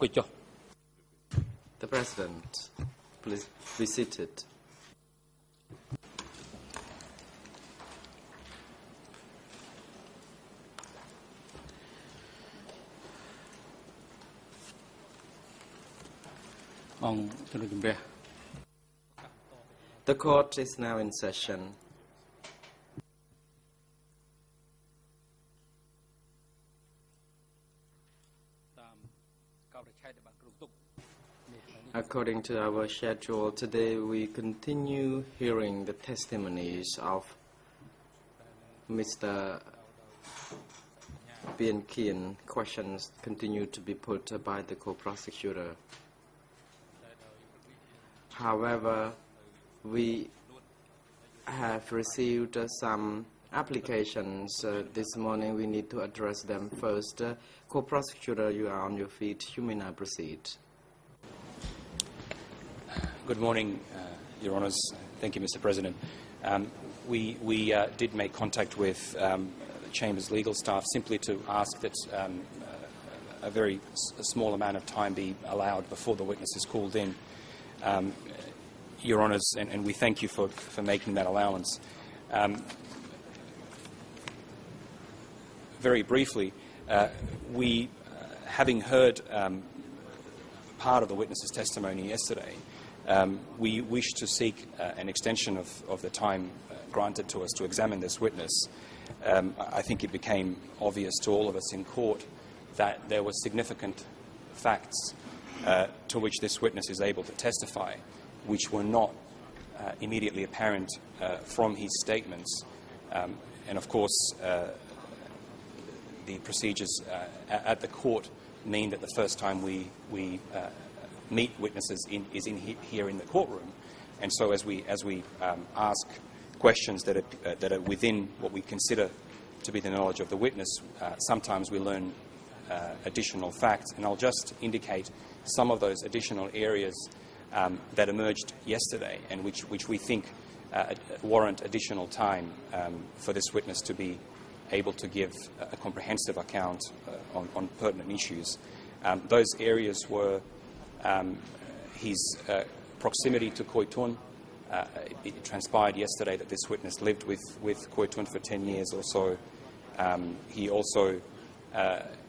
The President, please be seated. The court is now in session. According to our schedule, today we continue hearing the testimonies of Mr. Bien Kien. Questions continue to be put by the co-prosecutor. However, we have received some applications this morning. We need to address them first. Co-prosecutor, you are on your feet. You may now proceed. Good morning, Your Honours. Thank you, Mr. President. We did make contact with the Chamber's legal staff simply to ask that a very small amount of time be allowed before the witness is called in. Your Honours, and we thank you for making that allowance. Very briefly, we, having heard part of the witness's testimony yesterday, we wish to seek an extension of the time granted to us to examine this witness. I think it became obvious to all of us in court that there were significant facts to which this witness is able to testify, which were not immediately apparent from his statements. And of course, the procedures at the court mean that the first time we meet witnesses is here in the courtroom, and so as we ask questions that are within what we consider to be the knowledge of the witness, sometimes we learn additional facts, and I'll just indicate some of those additional areas that emerged yesterday and which we think warrant additional time for this witness to be able to give a comprehensive account on pertinent issues. Those areas were his proximity to Khoi Tun. It transpired yesterday that this witness lived with Khoi Tun for 10 years or so. He also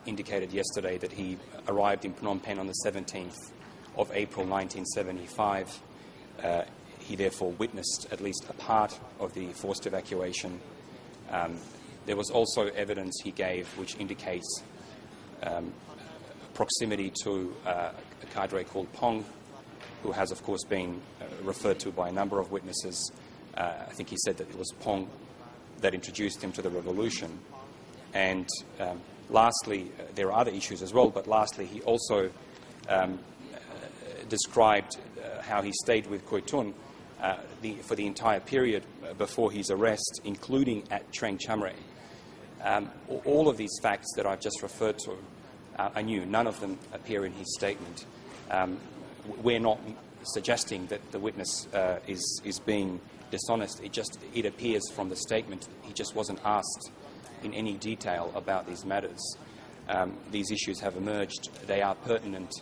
indicated yesterday that he arrived in Phnom Penh on the 17th of April 1975. He therefore witnessed at least a part of the forced evacuation. There was also evidence he gave which indicates proximity to a cadre called Pong, who has of course been referred to by a number of witnesses. I think he said that it was Pong that introduced him to the revolution. And lastly, there are other issues as well, but lastly he also described how he stayed with Khoi Tun for the entire period before his arrest, including at Trang Chamre. All of these facts that I've just referred to are new. None of them appear in his statement. We're not suggesting that the witness is being dishonest. It appears from the statement he just wasn't asked in any detail about these matters. These issues have emerged. They are pertinent.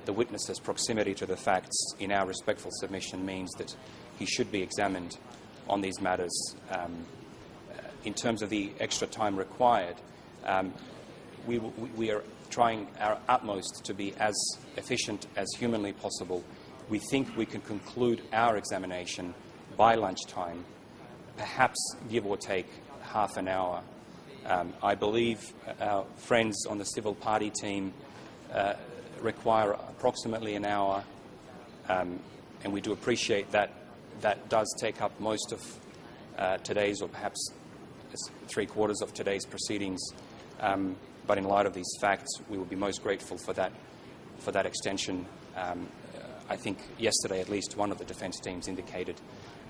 The witness's proximity to the facts, in our respectful submission, means that he should be examined on these matters. In terms of the extra time required, we are trying our utmost to be as efficient as humanly possible. We think we can conclude our examination by lunchtime, perhaps give or take half an hour. I believe our friends on the civil party team require approximately an hour, and we do appreciate that that does take up most of today's, or perhaps 3/4 of today's proceedings. But in light of these facts, we will be most grateful for that extension. I think yesterday at least one of the defence teams indicated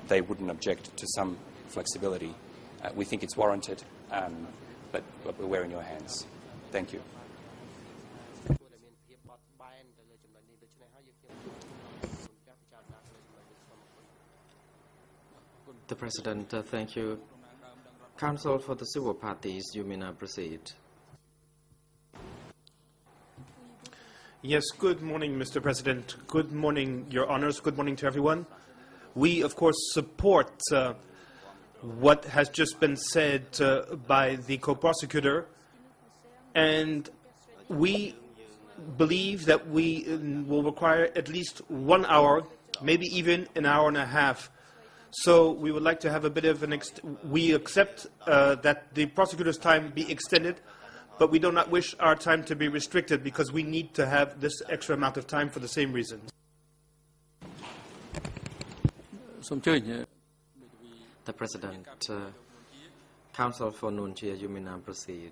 they wouldn't object to some flexibility. We think it's warranted, but we're in your hands. Thank you. The President, thank you. Counsel for the civil parties, you may now proceed. Yes, good morning, Mr. President. Good morning, Your Honors. Good morning to everyone. We, of course, support what has just been said by the co-prosecutor, and we believe that we will require at least 1 hour, maybe even an hour and a half. So we would like to have a bit of we accept that the prosecutor's time be extended, but we do not wish our time to be restricted because we need to have this extra amount of time for the same reasons. The President, Counsel for Nunchia, you may now proceed.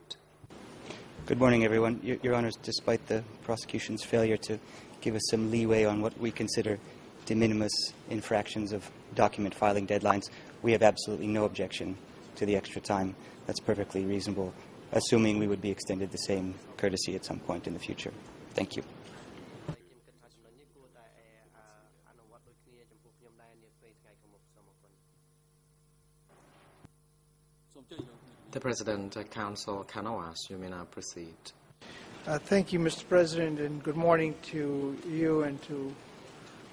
Good morning, everyone. Your Honors, despite the prosecution's failure to give us some leeway on what we consider de minimis infractions of document filing deadlines, we have absolutely no objection to the extra time. That's perfectly reasonable, assuming we would be extended the same courtesy at some point in the future. Thank you. The President, Counsel Kanawas, you may now proceed. Thank you, Mr. President, and good morning to you and to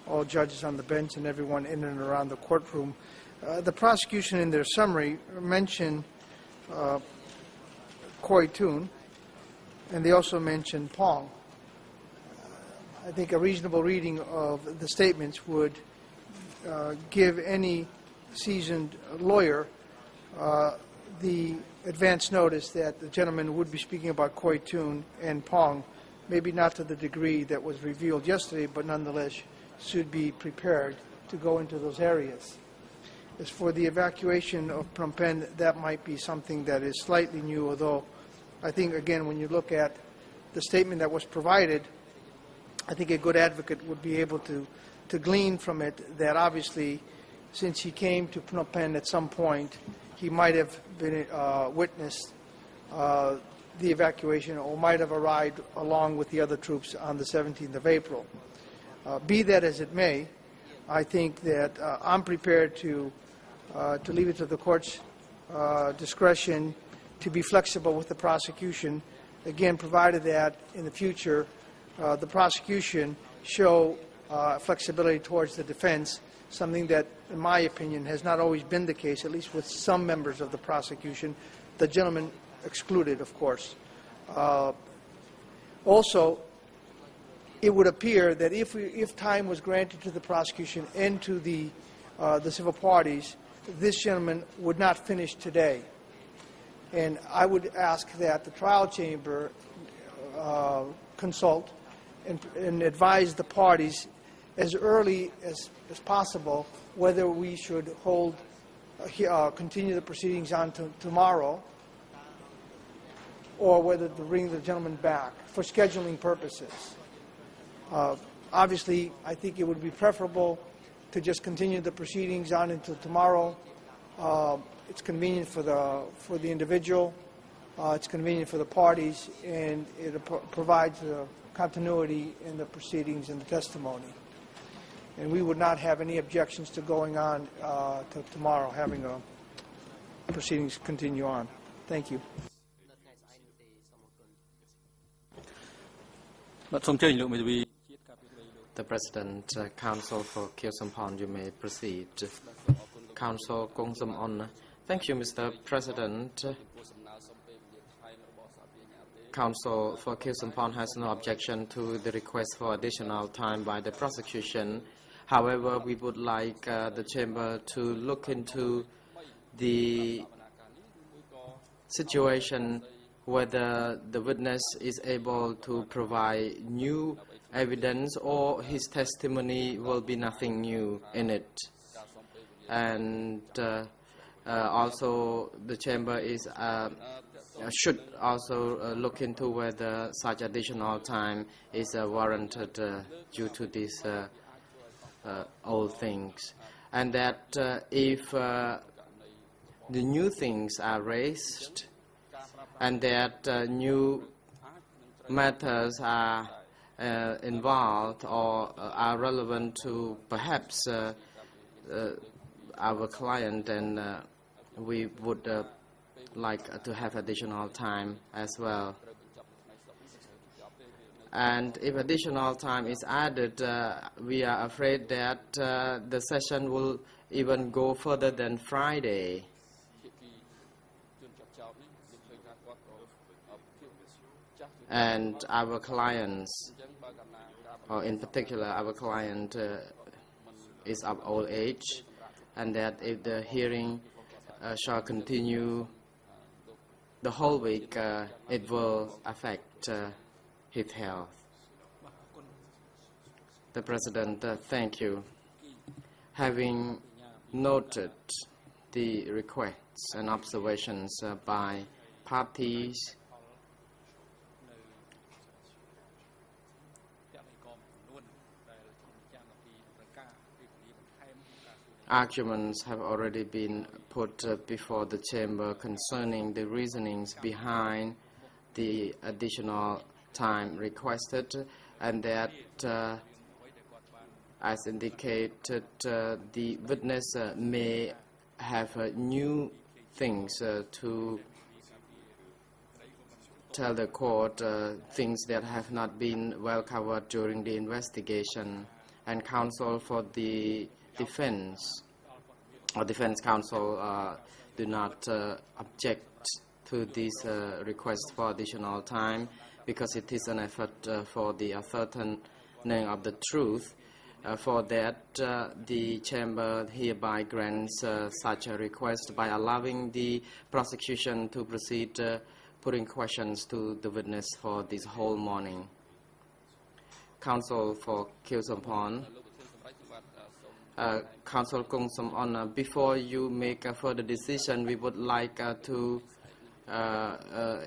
all judges on the bench and everyone in and around the courtroom. The prosecution in their summary mentioned Koi Toon, and they also mentioned Pong. I think a reasonable reading of the statements would give any seasoned lawyer the advance notice that the gentleman would be speaking about Koi Toon and Pong, maybe not to the degree that was revealed yesterday, but nonetheless should be prepared to go into those areas. As for the evacuation of Phnom Penh, that might be something that is slightly new, although I think, again, when you look at the statement that was provided, I think a good advocate would be able to glean from it that obviously, since he came to Phnom Penh at some point, he might have been witnessed the evacuation or might have arrived along with the other troops on the 17th of April. Be that as it may, I think that I'm prepared to leave it to the court's discretion to be flexible with the prosecution, again, provided that in the future the prosecution show flexibility towards the defense, something that, in my opinion, has not always been the case, at least with some members of the prosecution, the gentleman excluded, of course. Also, it would appear that if time was granted to the prosecution and to the civil parties, this gentleman would not finish today. And I would ask that the trial chamber consult and advise the parties as early as possible whether we should continue the proceedings on to tomorrow or whether to bring the gentleman back for scheduling purposes. Obviously, I think it would be preferable to just continue the proceedings on until tomorrow. It's convenient for the individual, it's convenient for the parties, and it provides continuity in the proceedings and the testimony. And we would not have any objections to going on to tomorrow, having proceedings continue on. Thank you. The President, Counsel for Keo Samphan, you may proceed. Counsel Kong Samon. Thank you, Mr. President. Counsel for Keo Samphan has no objection to the request for additional time by the prosecution. However, we would like the chamber to look into the situation whether the witness is able to provide new evidence or his testimony will be nothing new in it. And also the chamber should also look into whether such additional time is warranted due to these old things. And that if the new things are raised and that new matters are involved or are relevant to perhaps our client, then we would like to have additional time as well. And if additional time is added, we are afraid that the session will even go further than Friday. And our clients, or in particular our client, is of old age, and that if the hearing shall continue the whole week, it will affect his health. The President, thank you. Having noted the requests and observations by parties, arguments have already been put before the Chamber concerning the reasonings behind the additional time requested, and that, as indicated, the witness may have new things to tell the court, things that have not been well covered during the investigation, and counsel for the defense or defense counsel do not object to this request for additional time, because it is an effort for the ascertaining of the truth. For that, the Chamber hereby grants such a request by allowing the prosecution to proceed putting questions to the witness for this whole morning. Counsel for Khieu Samphan. Counsel Kung Samon, before you make a further decision, we would like to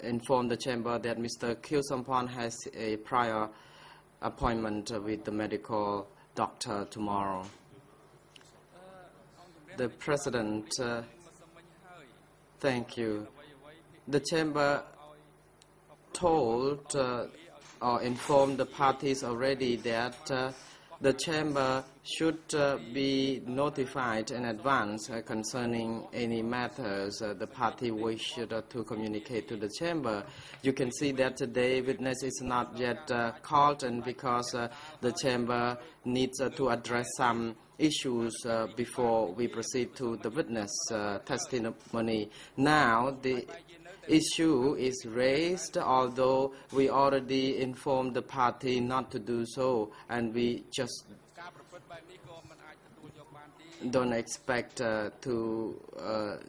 inform the Chamber that Mr. Khieu Samphan has a prior appointment with the medical doctor tomorrow. The President, thank you. The Chamber told or informed the parties already that the Chamber should be notified in advance concerning any matters the party wished to communicate to the Chamber. You can see that today witness is not yet called, and because the Chamber needs to address some issues before we proceed to the witness testimony. Now the issue is raised, although we already informed the party not to do so, and we just don't expect to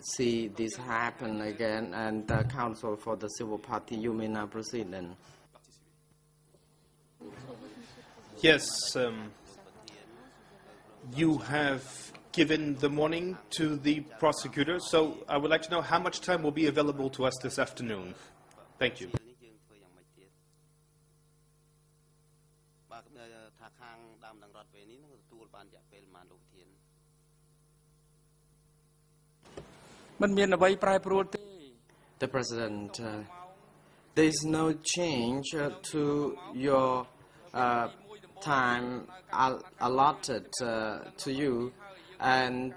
see this happen again. And counsel for the civil party, you may now proceed then. Yes, you have given the morning to the prosecutor, so I would like to know how much time will be available to us this afternoon. Thank you. The President, there is no change to your time allotted to you, and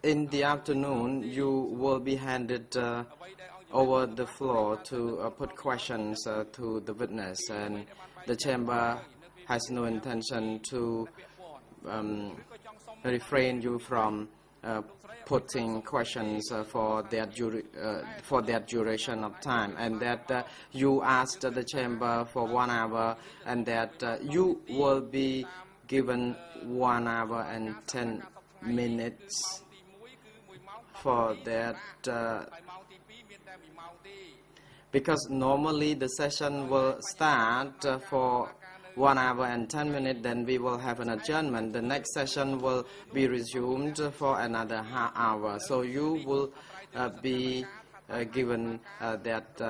in the afternoon you will be handed over the floor to put questions to the witness, and the Chamber has no intention to refrain you from putting questions for that duration of time, and that you asked the Chamber for 1 hour, and that you will be given 1 hour and 10 minutes for that, because normally the session will start for 1 hour and 10 minutes, then we will have an adjournment. The next session will be resumed for another hour. So you will be given that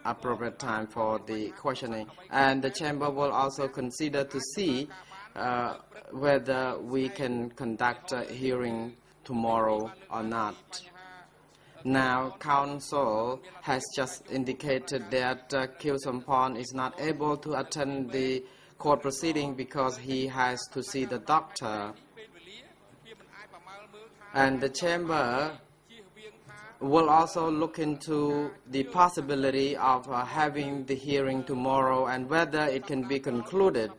appropriate time for the questioning. And the Chamber will also consider to see whether we can conduct a hearing tomorrow or not. Now, counsel has just indicated that Khieu Samphan is not able to attend the court proceeding because he has to see the doctor. And the Chamber will also look into the possibility of having the hearing tomorrow and whether it can be concluded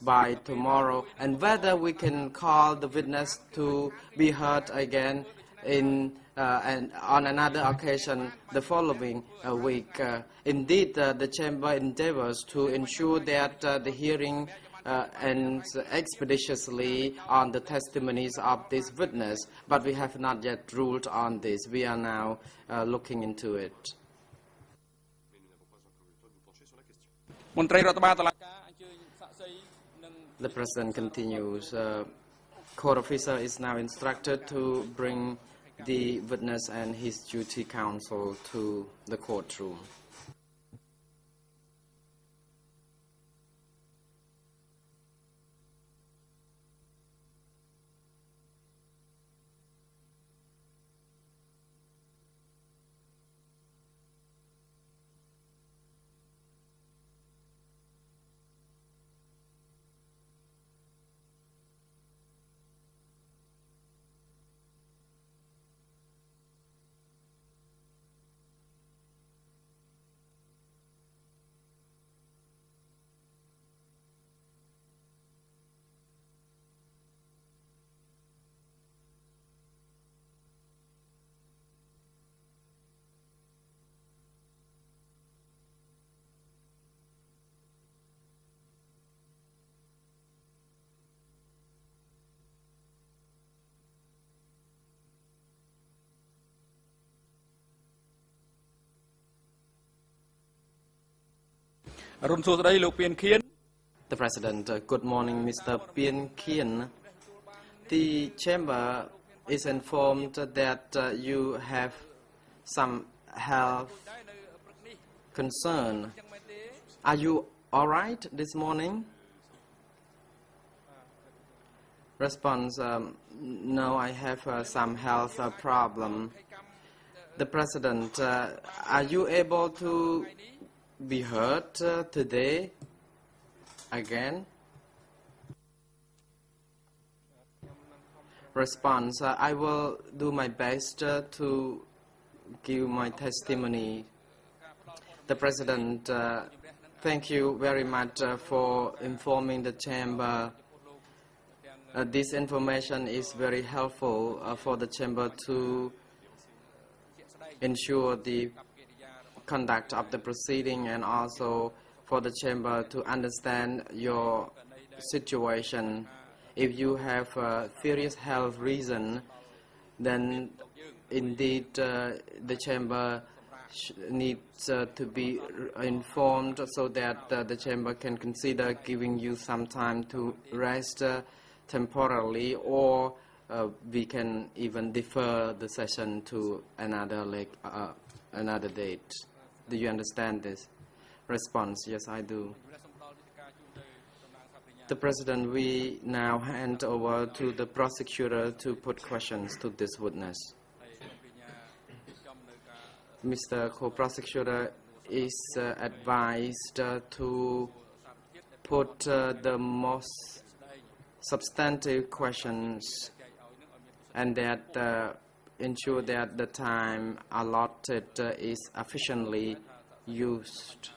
by tomorrow, and whether we can call the witness to be heard again and on another occasion the following week. Indeed, the Chamber endeavors to ensure that the hearing ends expeditiously on the testimonies of this witness, but we have not yet ruled on this. We are now looking into it. មន្ត្រីរដ្ឋបាលតុលាការអញ្ជើញសាក្សីនិង The President continues. Court officer is now instructed to bring the witness and his duty counsel to the courtroom. The President, good morning, Mr. Pien Kien. The Chamber is informed that you have some health concern. Are you all right this morning? Response, no, I have some health problem. The President, are you able to be heard today again? Response, I will do my best to give my testimony. The President, thank you very much for informing the Chamber. This information is very helpful for the Chamber to ensure the conduct of the proceeding and also for the Chamber to understand your situation. If you have a serious health reason, then indeed the Chamber needs to be informed so that the Chamber can consider giving you some time to rest temporarily, or we can even defer the session to another date. Do you understand this? Response, yes, I do. The President, we now hand over to the prosecutor to put questions to this witness. Mr. Co-Prosecutor is advised to put the most substantive questions and that ensure that the time allotted is efficiently used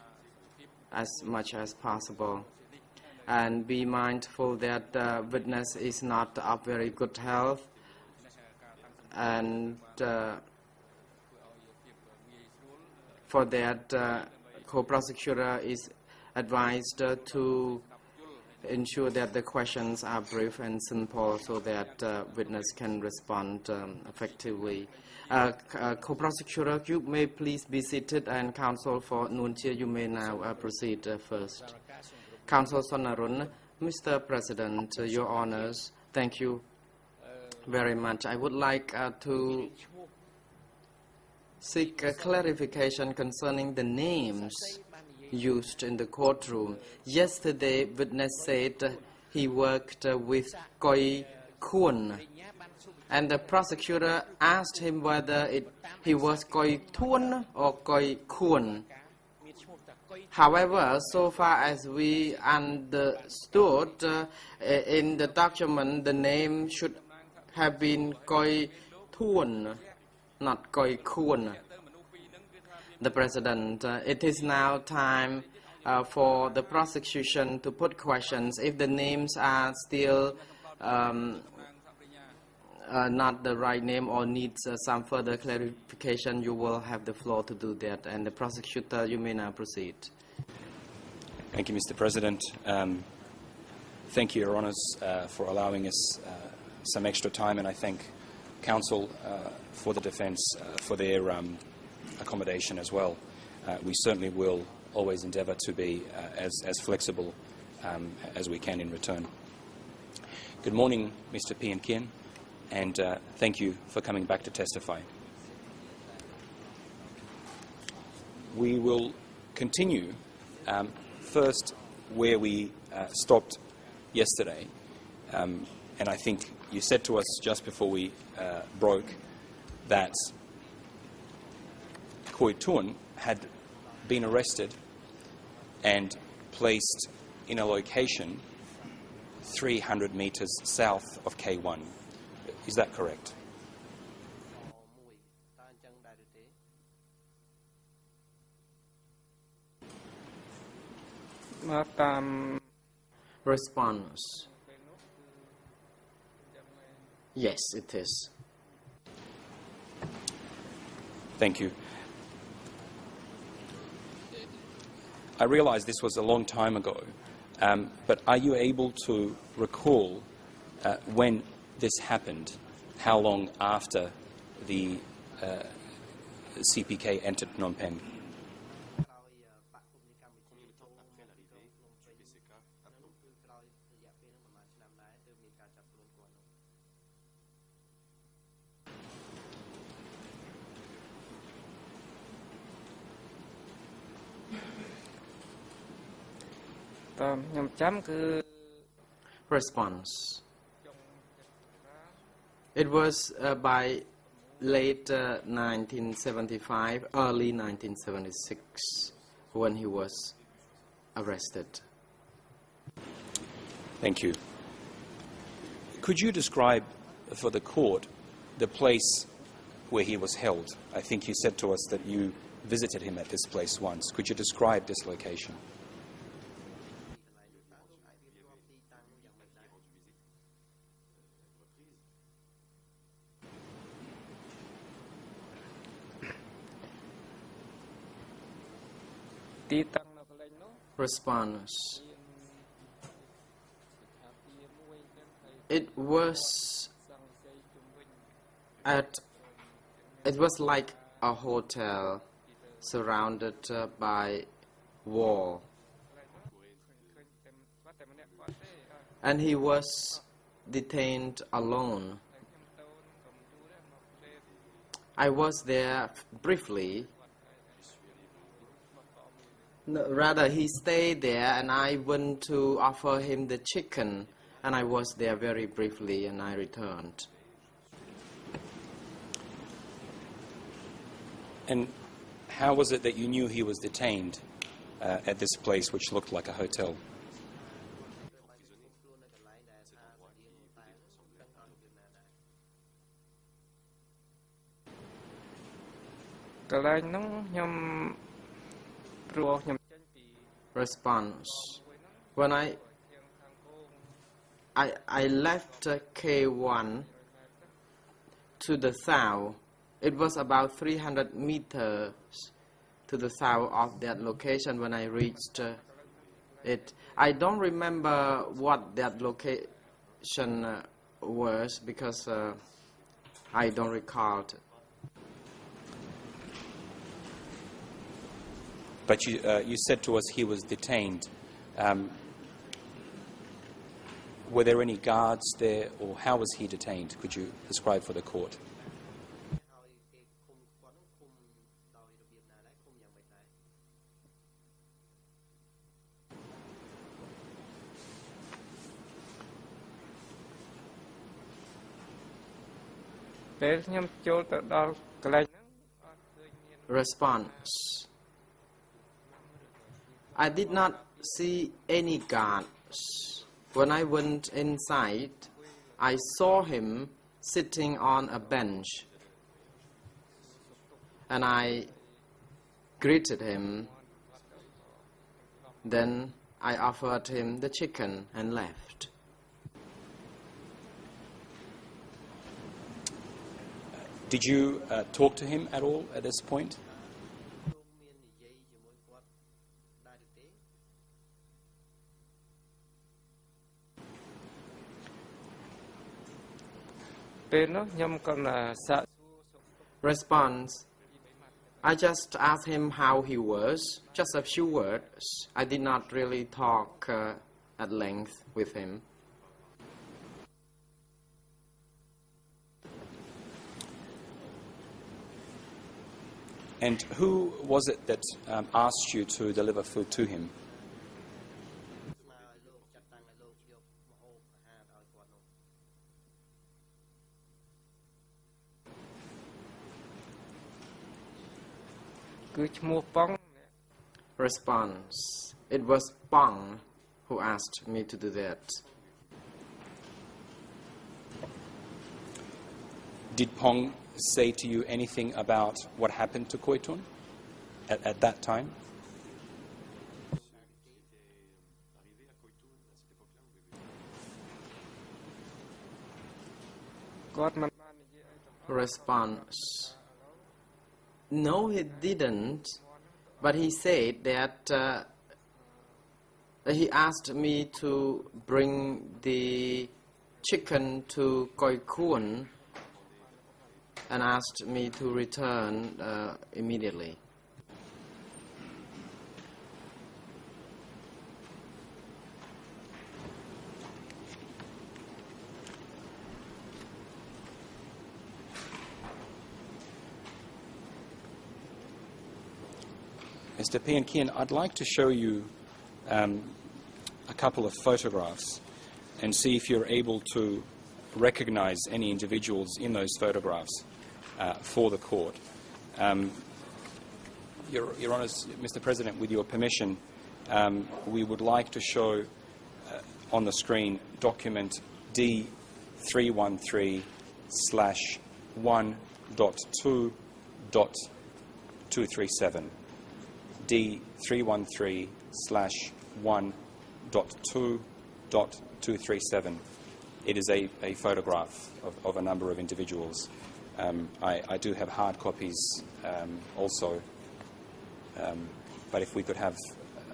as much as possible. And be mindful that the witness is not of very good health, and for that co-prosecutor is advised to ensure that the questions are brief and simple so that witness can respond effectively. Co-prosecutor, you may please be seated, and counsel for Nunchia, you may now proceed first. Counsel Sonarun, Mr. President, Your Honors, thank you very much. I would like to seek a clarification concerning the names used in the courtroom. Yesterday, witness said he worked with Koi Kun, and the prosecutor asked him whether he was Koi Thun or Koi Kun. However, so far as we understood, in the document, the name should have been Koi Thun. not Koi Kun. The President, it is now time for the prosecution to put questions. If the names are still not the right name or needs some further clarification, you will have the floor to do that. And the prosecutor, you may now proceed. Thank you, Mr. President. Thank you, Your Honours, for allowing us some extra time, and I thank Counsel for the defence for their accommodation as well. We certainly will always endeavour to be as flexible as we can in return. Good morning, Mr. Pian Kien, and thank you for coming back to testify. We will continue first where we stopped yesterday, and I think you said to us just before we broke that Koi Tuan had been arrested and placed in a location 300 metres south of K1. Is that correct? Response. Yes, it is. Thank you. I realise this was a long time ago, but are you able to recall when this happened? How long after the CPK entered Phnom Penh? Response. It was by late 1975, early 1976, when he was arrested. Thank you. Could you describe for the court the place where he was held? I think you said to us that you visited him at this place once. Could you describe this location? Response. It was like a hotel surrounded by wall, and he was detained alone. I was there briefly. No, rather, he stayed there, and I went to offer him the chicken, and I was there very briefly, and I returned. And how was it that you knew he was detained at this place, which looked like a hotel? Response. When I left K1 to the south, it was about 300 meters to the south of that location when I reached it. I don't remember what that location was because I don't recall it. But you said to us he was detained. Were there any guards there, or how was he detained? Could you describe for the court? Response. I did not see any guards. When I went inside, I saw him sitting on a bench. and I greeted him. Then I offered him the chicken and left. Did you talk to him at all at this point? Response: I just asked him how he was, just a few words. I did not really talk at length with him. And who was it that asked you to deliver food to him? Response: it was Pong who asked me to do that. Did Pong say to you anything about what happened to Koitun at that time? Response: no, he didn't. But he said that he asked me to bring the chicken to Koi Kun and asked me to return immediately. Mr. Pian Kian, I'd like to show you a couple of photographs and see if you're able to recognize any individuals in those photographs for the court. Your Honours, Mr. President, with your permission, we would like to show on the screen document D313/1.2.237. D313/1.2.237. It is a photograph of a number of individuals. I do have hard copies also, but if we could have,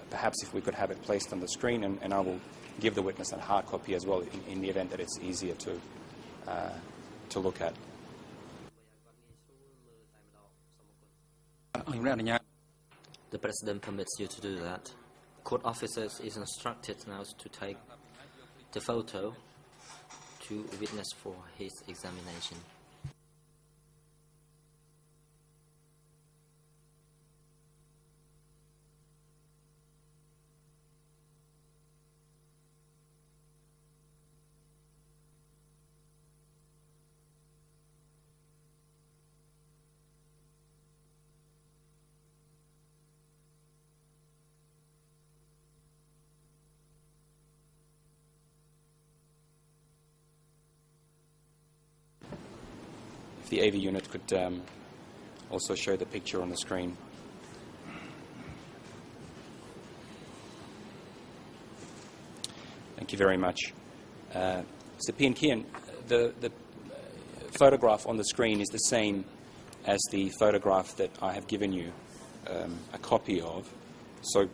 perhaps if we could have it placed on the screen, and I will give the witness a hard copy as well in the event that it's easier to look at. The President permits you to do that. Court officers is instructed now to take the photo to witness for his examination. The AV unit could also show the picture on the screen. Thank you very much. Mr. Pian Kian, the photograph on the screen is the same as the photograph that I have given you a copy of. So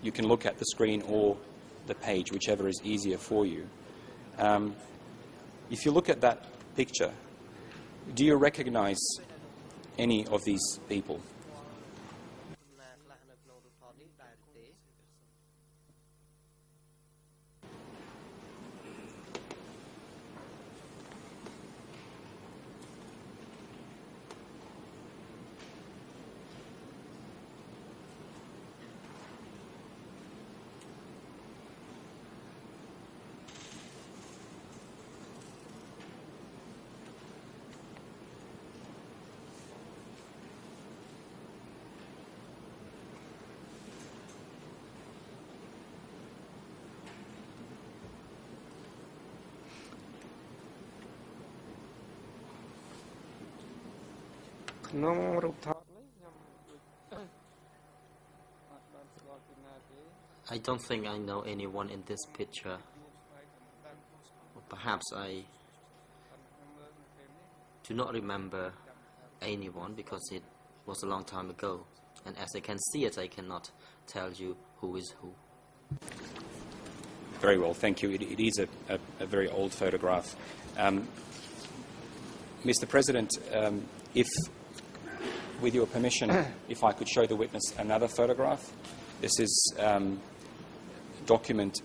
you can look at the screen or the page, whichever is easier for you. If you look at that picture, do you recognize any of these people? I don't think I know anyone in this picture. Or perhaps I do not remember anyone because it was a long time ago. And as I can see it, I cannot tell you who is who. Very well, thank you. It is a very old photograph. Mr. President, if, with your permission, if I could show the witness another photograph. This is document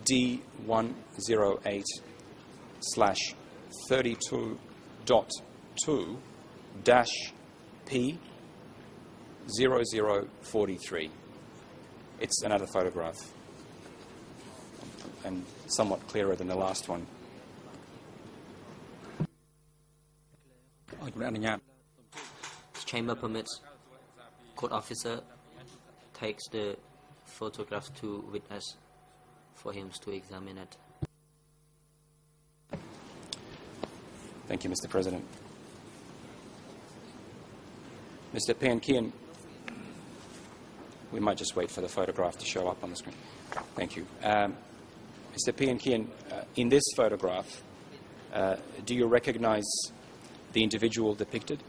D108/32.2-P0043. It's another photograph, and somewhat clearer than the last one. Chamber permits. Court officer takes the photograph to witness for him to examine it. Thank you, Mr. President. Mr. Pan Kian, we might just wait for the photograph to show up on the screen. Thank you. Mr. Pan Kian, in this photograph, do you recognize the individual depicted?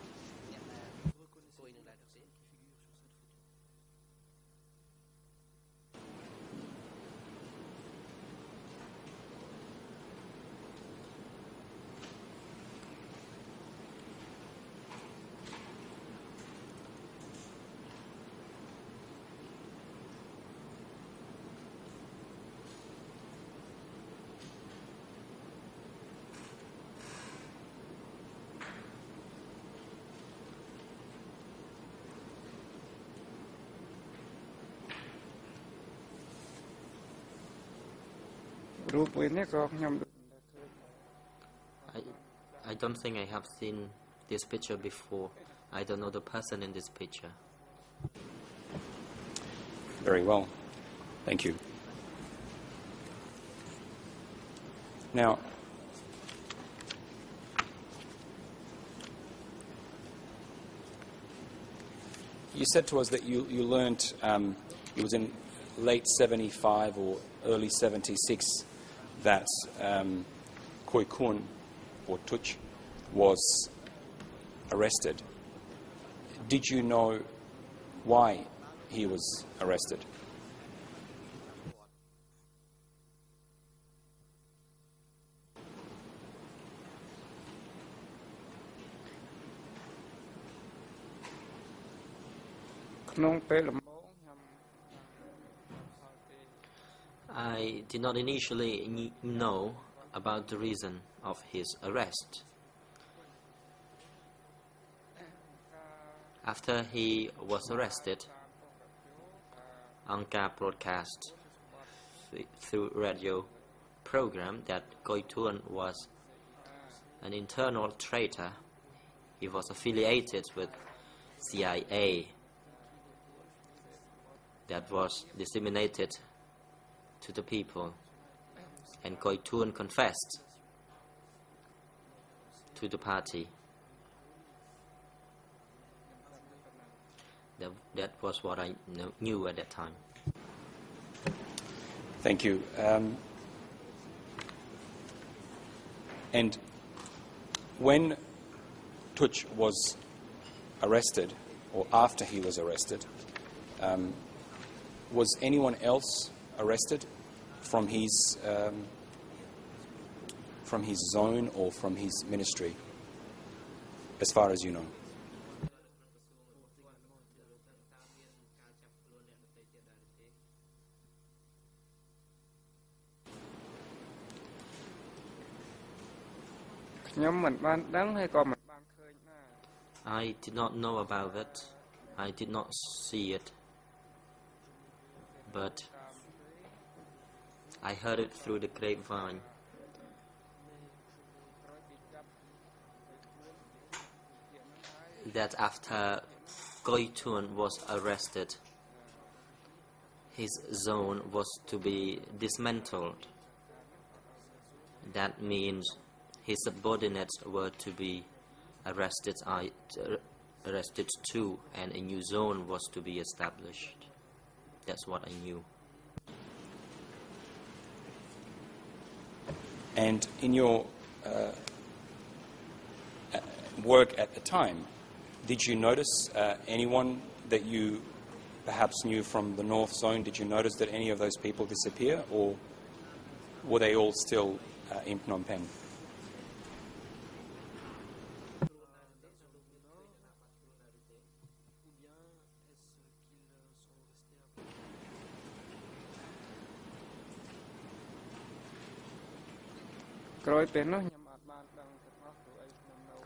I don't think I have seen this picture before. I don't know the person in this picture. Very well. Thank you. Now, you said to us that you learned, it was in late 75 or early 76, that Khoi Kun, or Tuch, was arrested. Did you know why he was arrested? I did not initially know about the reason of his arrest. After he was arrested, Angka broadcast through radio program that Khoi Thuen was an internal traitor. He was affiliated with CIA. That was disseminated to the people, and Khoi Thuen confessed to the party. That was what I knew at that time. Thank you. And when Tuch was arrested, or after he was arrested, was anyone else arrested from his zone or from his ministry, as far as you know? I did not know about it. I did not see it. But I heard it through the grapevine. That after Khoi Thuen was arrested, his zone was to be dismantled. That means his subordinates were to be arrested arrested too, and a new zone was to be established. That's what I knew. And in your work at the time, did you notice anyone that you perhaps knew from the North Zone? Did you notice that any of those people disappear, or were they all still in Phnom Penh?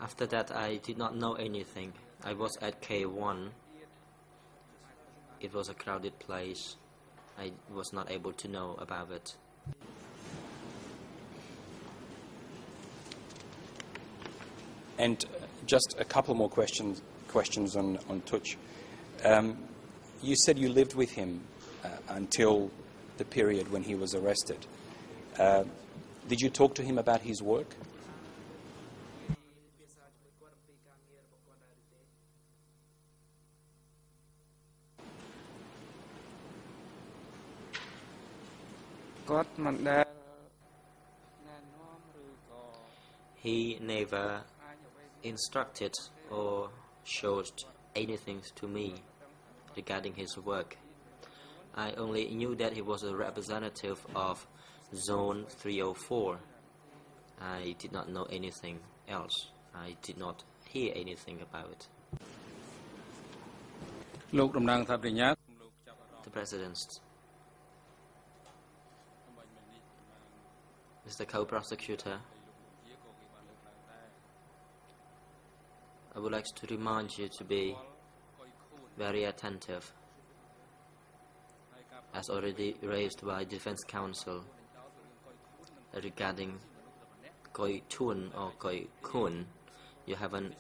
After that, I did not know anything. I was at K1. It was a crowded place. I was not able to know about it. And just a couple more questions on Tuch. You said you lived with him until the period when he was arrested. Did you talk to him about his work? He never instructed or showed anything to me regarding his work. I only knew that he was a representative of Zone 304. I did not know anything else. I did not hear anything about it. The President, Mr. Co-Prosecutor, I would like to remind you to be very attentive, as already raised by Defense Counsel regarding Koi Tun or Koi Kun. You haven't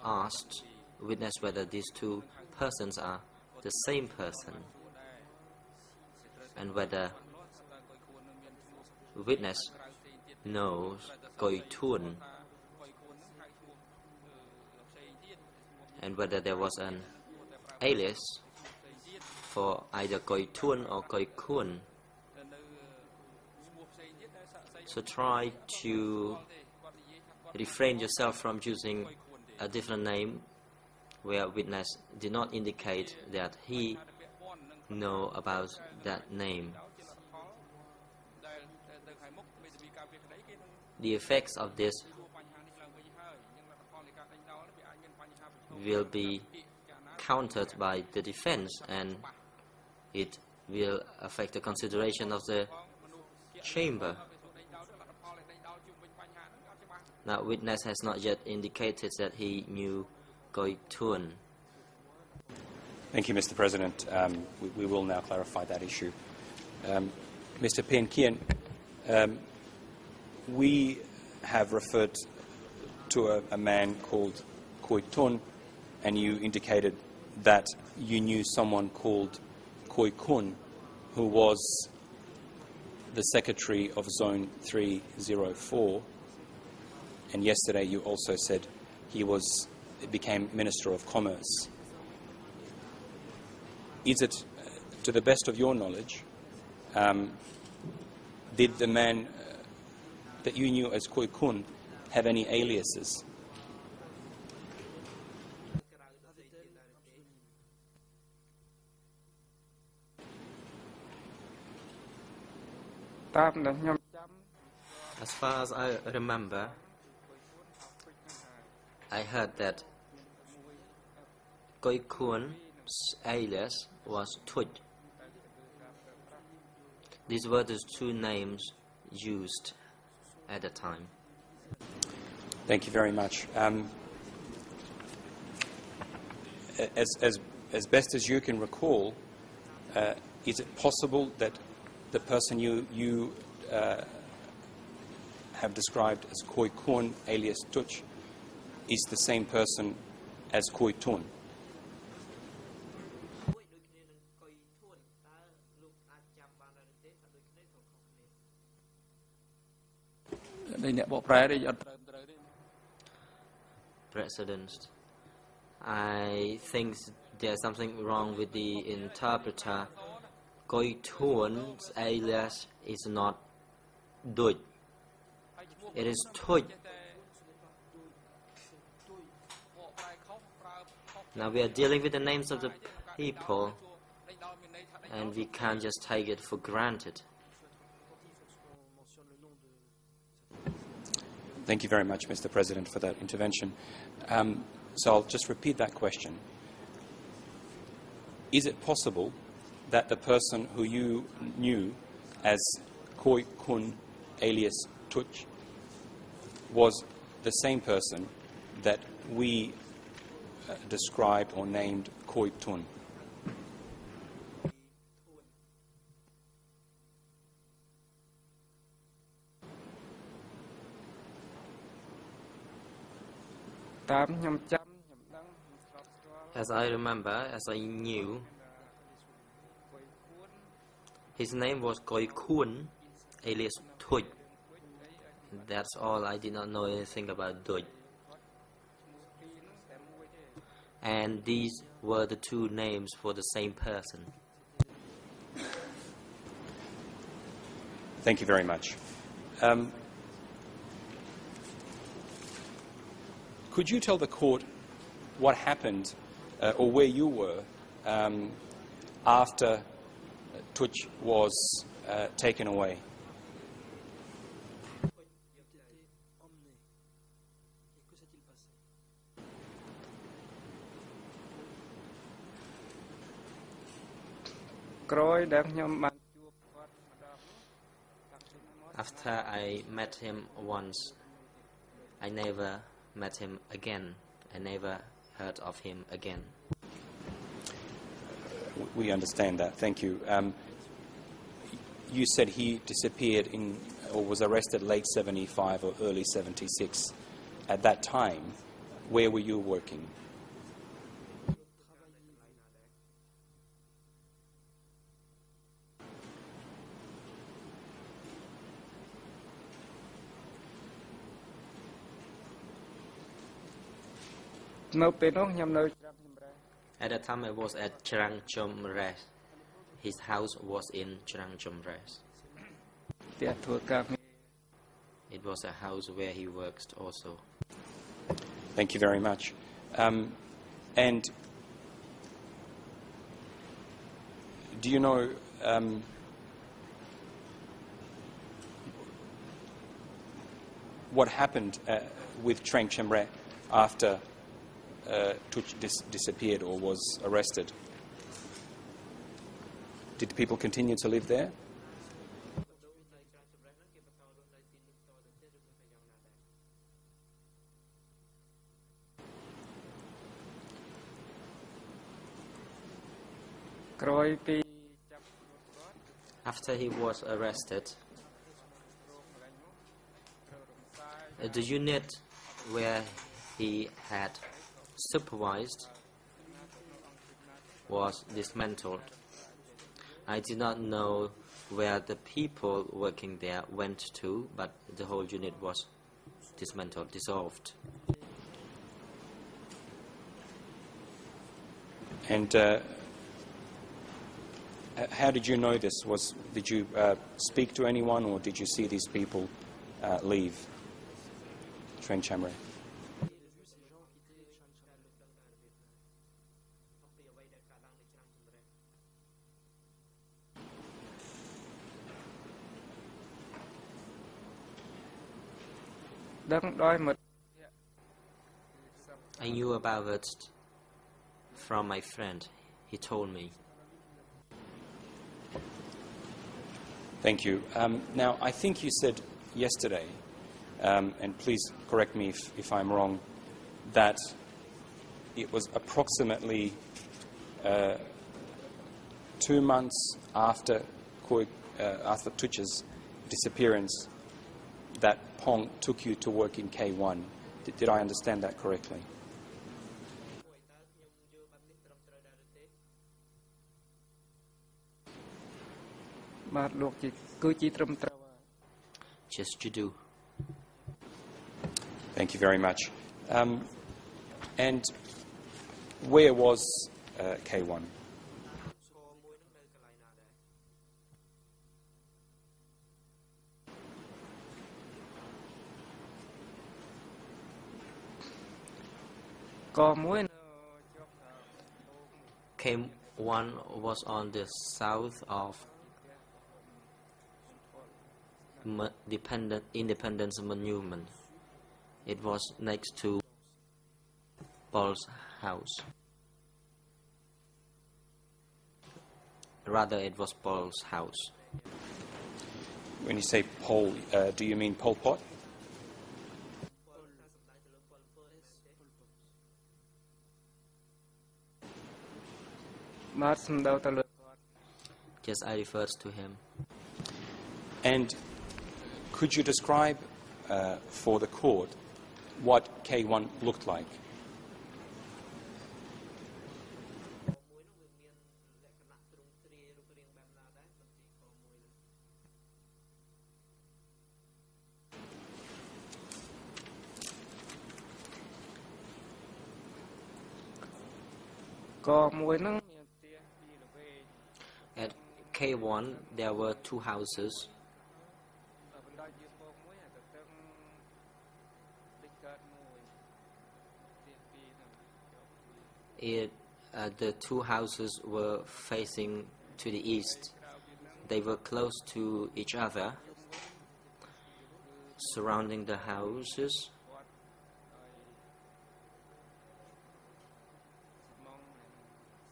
asked witness whether these two persons are the same person, and whether witness knows Koi Tun, and whether there was an alias for either Koi Tun or Koi Kun. So try to refrain yourself from using a different name where witness did not indicate that he know about that name. The effects of this will be countered by the defense, and it will affect the consideration of the chamber. Now, witness has not yet indicated that he knew Koi Tun. Thank you, Mr. President. We will now clarify that issue. Mr. Pien Kien, we have referred to a man called Koi Tun, and you indicated that you knew someone called Koi Kun, who was the secretary of Zone 304. And yesterday you also said he became Minister of Commerce. Is it, to the best of your knowledge, did the man that you knew as Koi Kun have any aliases? As far as I remember, I heard that Koi Kun's alias was Tuch. These were the two names used at the time. Thank you very much. As best as you can recall, is it possible that the person you have described as Koi Kun alias Tuch is the same person as Koi Tun? President, I think there's something wrong with the interpreter. Koi Thun's alias is not Duj. It is Tuj. Now we are dealing with the names of the people, and we can't just take it for granted. Thank you very much, Mr. President, for that intervention. So I'll just repeat that question. Is it possible that the person who you knew as Koi Kun alias Tuch was the same person that we described or named Koi Tun? As I remember, as I knew, his name was Koi Kun, alias Thuj. That's all. I did not know anything about Duj. And these were the two names for the same person. Thank you very much. Could you tell the court what happened or where you were after Tuch was taken away? After I met him once, I never met him again. I never heard of him again. We understand that. Thank you. You said he disappeared or was arrested late 75 or early 76. At that time, where were you working? At that time I was at Cherang Chom Res. His house was in Cherang Chom Res. It was a house where he worked also. Thank you very much. And do you know what happened with Trang Chemre after Tuch disappeared or was arrested? Did people continue to live there? After he was arrested, the unit where he had supervised was dismantled. I did not know where the people working there went to, but the whole unit was dismantled, dissolved. And how did you know this? Did you speak to anyone, or did you see these people leave Trang Chamre? I knew about it from my friend. He told me. Thank you. Now, I think you said yesterday, and please correct me if I'm wrong, that it was approximately 2 months after Tuch's disappearance that Pong took you to work in K1. Did I understand that correctly? Just you do. Thank you very much. And Where was K1? K1 was on the south of Independence Monument. It was next to Paul's house. Rather, it was Paul's house. When you say Pol, do you mean Pol Pot? Yes, I referred to him. And could you describe for the court what K1 looked like? At K1, there were two houses. The two houses were facing to the east. They were close to each other. Surrounding the houses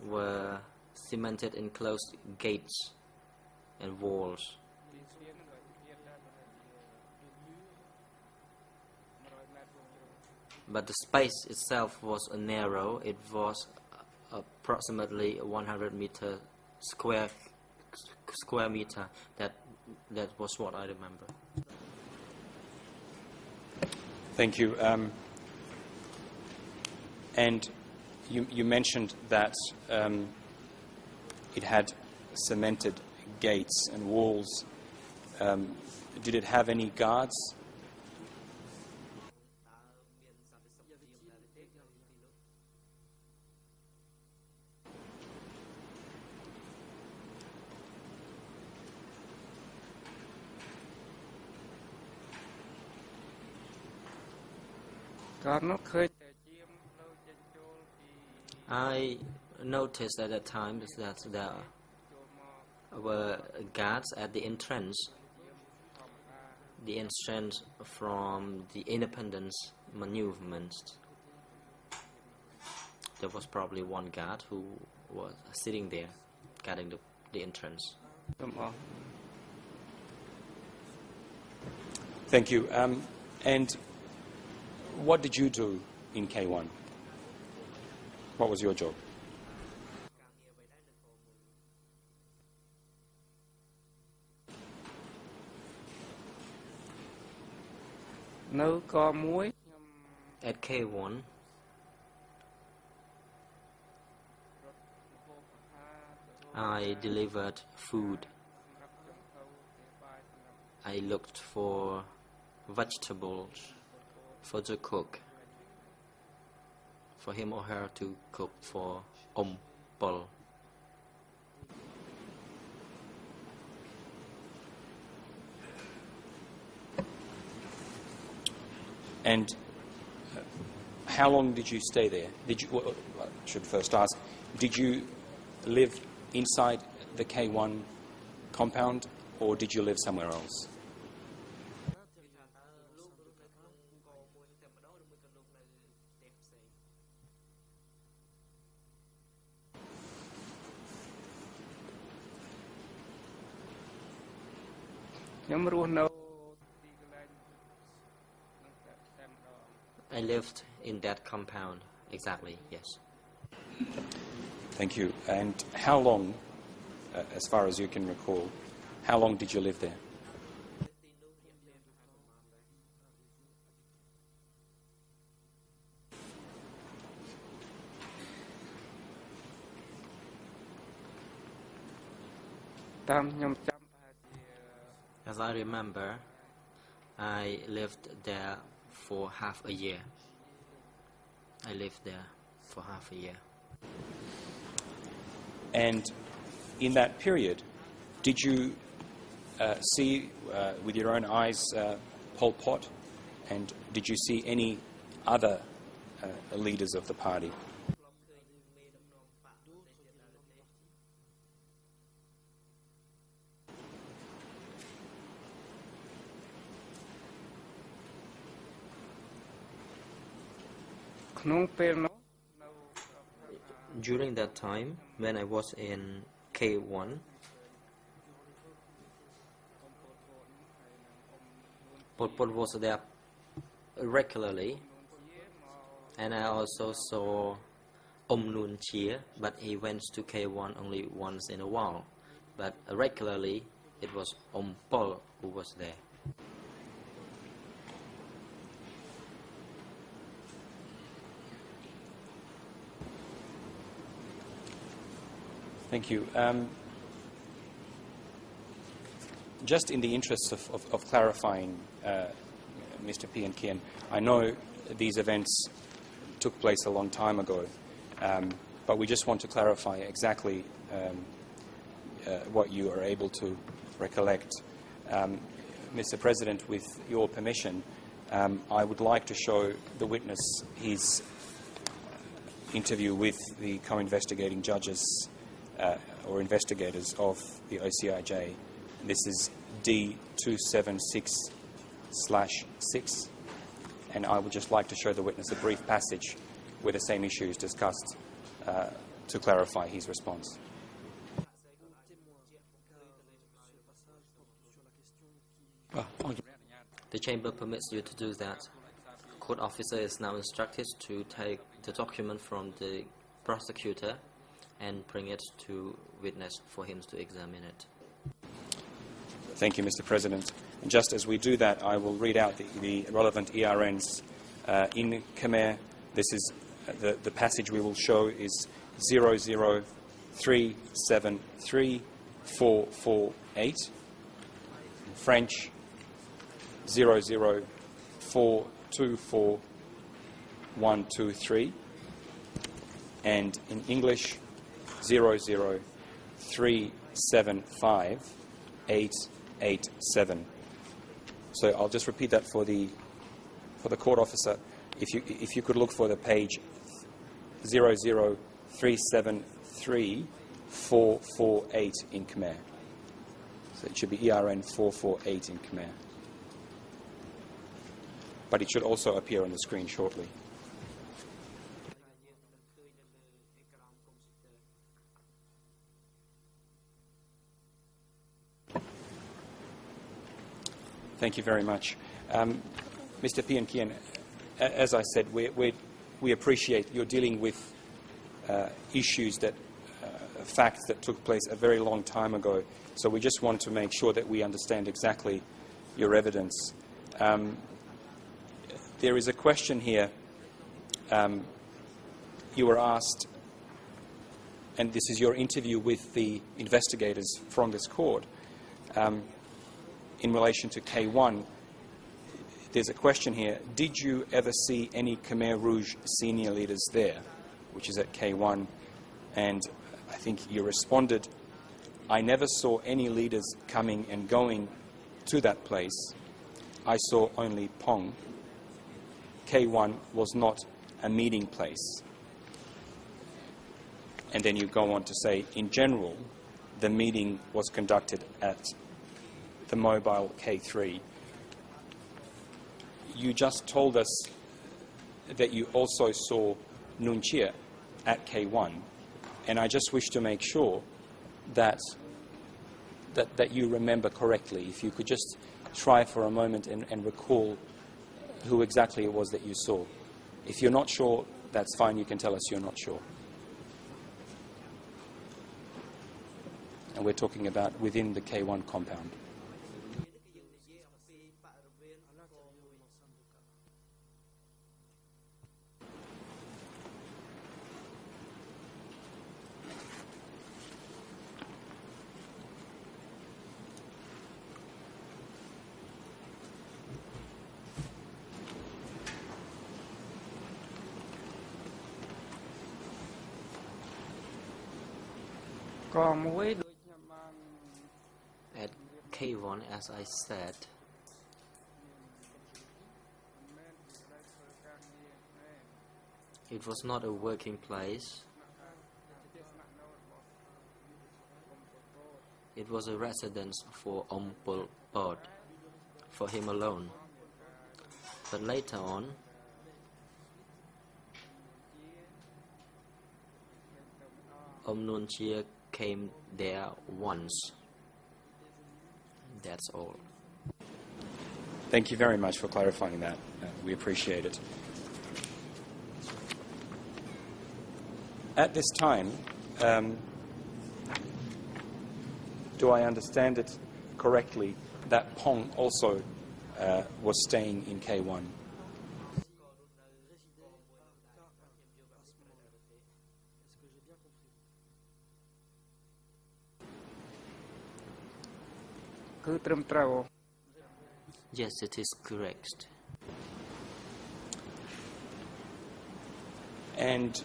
were cemented enclosed gates and walls. But the space itself was narrow. It was approximately 100 square meter. That was what I remember. Thank you. And you mentioned that it had cemented gates and walls. Did it have any guards? I noticed at that time that there were guards at the entrance from the independence monument. There was probably one guard who was sitting there guarding the entrance. Thank you. And what did you do in K1? What was your job? At K1, I delivered food. I looked for vegetables for the cook, for him or her to cook for Paul. And how long did you stay there? I should first ask, did you live inside the K1 compound, or did you live somewhere else? I lived in that compound, exactly, yes. Thank you. And how long, as far as you can recall, how long did you live there? As I remember, I lived there for half a year. I lived there for half a year. And in that period, did you see with your own eyes Pol Pot, and did you see any other leaders of the party? During that time, when I was in K1, Pol Pot was there regularly, and I also saw Noon Chia, but he went to K1 only once in a while. But regularly, it was Pol who was there. Thank you. Just in the interests of clarifying, Mr. P. and Kian, I know these events took place a long time ago, but we just want to clarify exactly what you are able to recollect. Mr. President, with your permission, I would like to show the witness his interview with the co-investigating judges or investigators of the OCIJ. This is D276/6, and I would just like to show the witness a brief passage where the same issue is discussed to clarify his response. The chamber permits you to do that. Court officer is now instructed to take the document from the prosecutor and bring it to witness for him to examine it. Thank you, Mr. President. And just as we do that, I will read out the relevant ERNs in Khmer. This is the passage we will show is 003734448. In French, 004242123. And in English, 003758887. So I'll just repeat that for the court officer. If you could look for the page 003734448 in Khmer. So it should be ERN 448 in Khmer. But it should also appear on the screen shortly. Thank you very much. Mr. P. and Kian, as I said, we appreciate you're dealing with issues facts that took place a very long time ago. So we just want to make sure that we understand exactly your evidence. There is a question here. You were asked, and this is your interview with the investigators from this court, in relation to K1, there's a question here. Did you ever see any Khmer Rouge senior leaders there, which is at K1? And I think you responded, I never saw any leaders coming and going to that place. I saw only Pong. K1 was not a meeting place. And then you go on to say, in general, the meeting was conducted at the mobile K3. You just told us that you also saw Noon Chia at K1, and I just wish to make sure that you remember correctly. If you could just try for a moment and recall who exactly it was that you saw. If you're not sure, that's fine. You can tell us you're not sure. And we're talking about within the K1 compound. At K1, as I said, it was not a working place. It was a residence for Pol Pot, for him alone. But later on, Nun Chia came there once. That's all. Thank you very much for clarifying that. We appreciate it. At this time, do I understand it correctly that Pong also was staying in K1? Yes, it is correct. And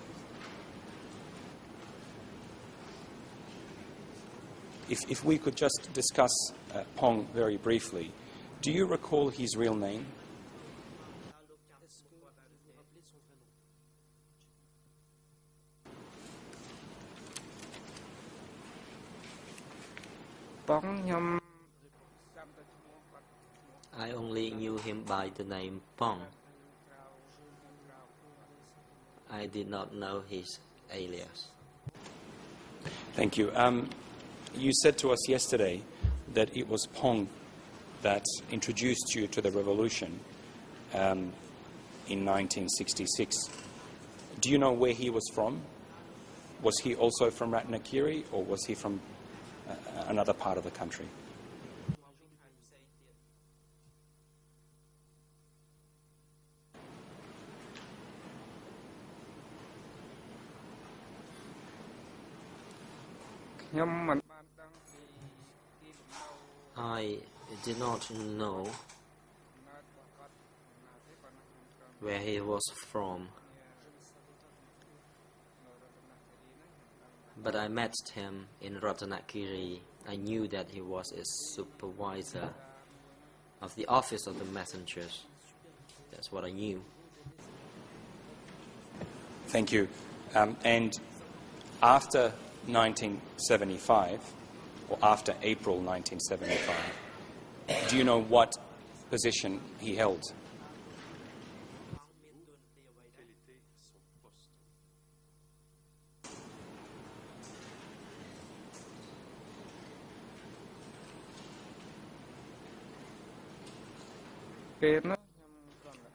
if we could just discuss Pong very briefly, do you recall his real name? I only knew him by the name Pong. I did not know his alias. Thank you. You said to us yesterday that it was Pong that introduced you to the revolution in 1966. Do you know where he was from? Was he also from Ratnakiri, or was he from another part of the country? I did not know where he was from, but I met him in Ratanakiri. I knew that he was a supervisor of the office of the messengers. That's what I knew. Thank you. And after 1975, or after April 1975, do you know what position he held?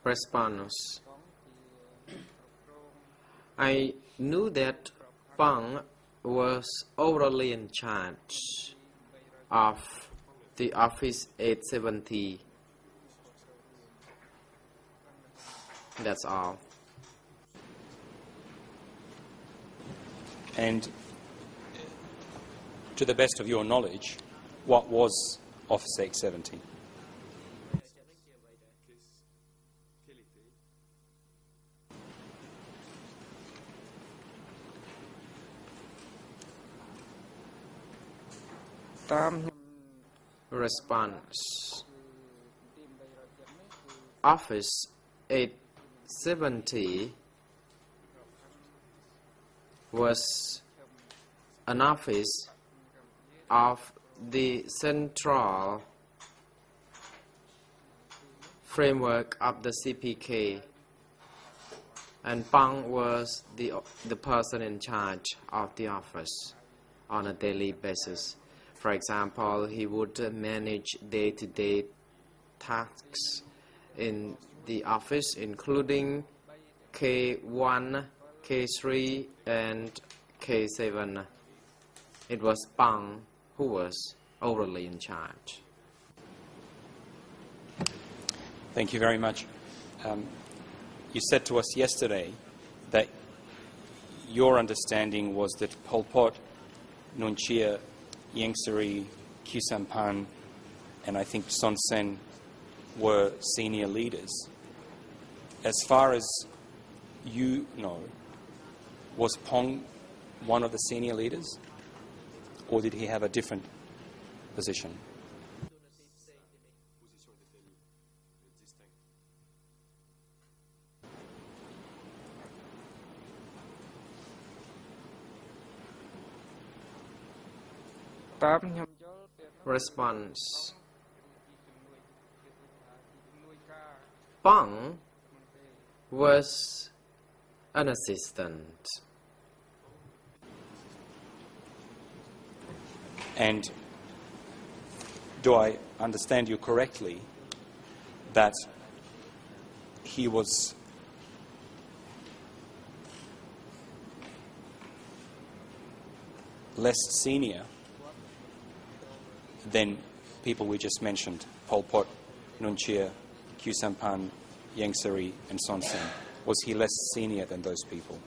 Response. I knew that Pang was overly in charge of the Office 870. That's all. And to the best of your knowledge, what was Office 870? Response. Office 870 was an office of the central framework of the CPK, and Pang was the person in charge of the office on a daily basis. For example, he would manage day-to-day tasks in the office, including K1, K3, and K7. It was Pang who was overly in charge. Thank you very much. You said to us yesterday that your understanding was that Pol Pot, Nun Chia, Ieng Sary, Khieu Samphan, and I think Son Sen were senior leaders. As far as you know, was Pong one of the senior leaders? or did he have a different position? Response. Pong was an assistant. And do I understand you correctly that he was less senior than people we just mentioned, Pol Pot, Nun Chia, Khieu Samphan, Ieng Sary and Son Sen? Was he less senior than those people?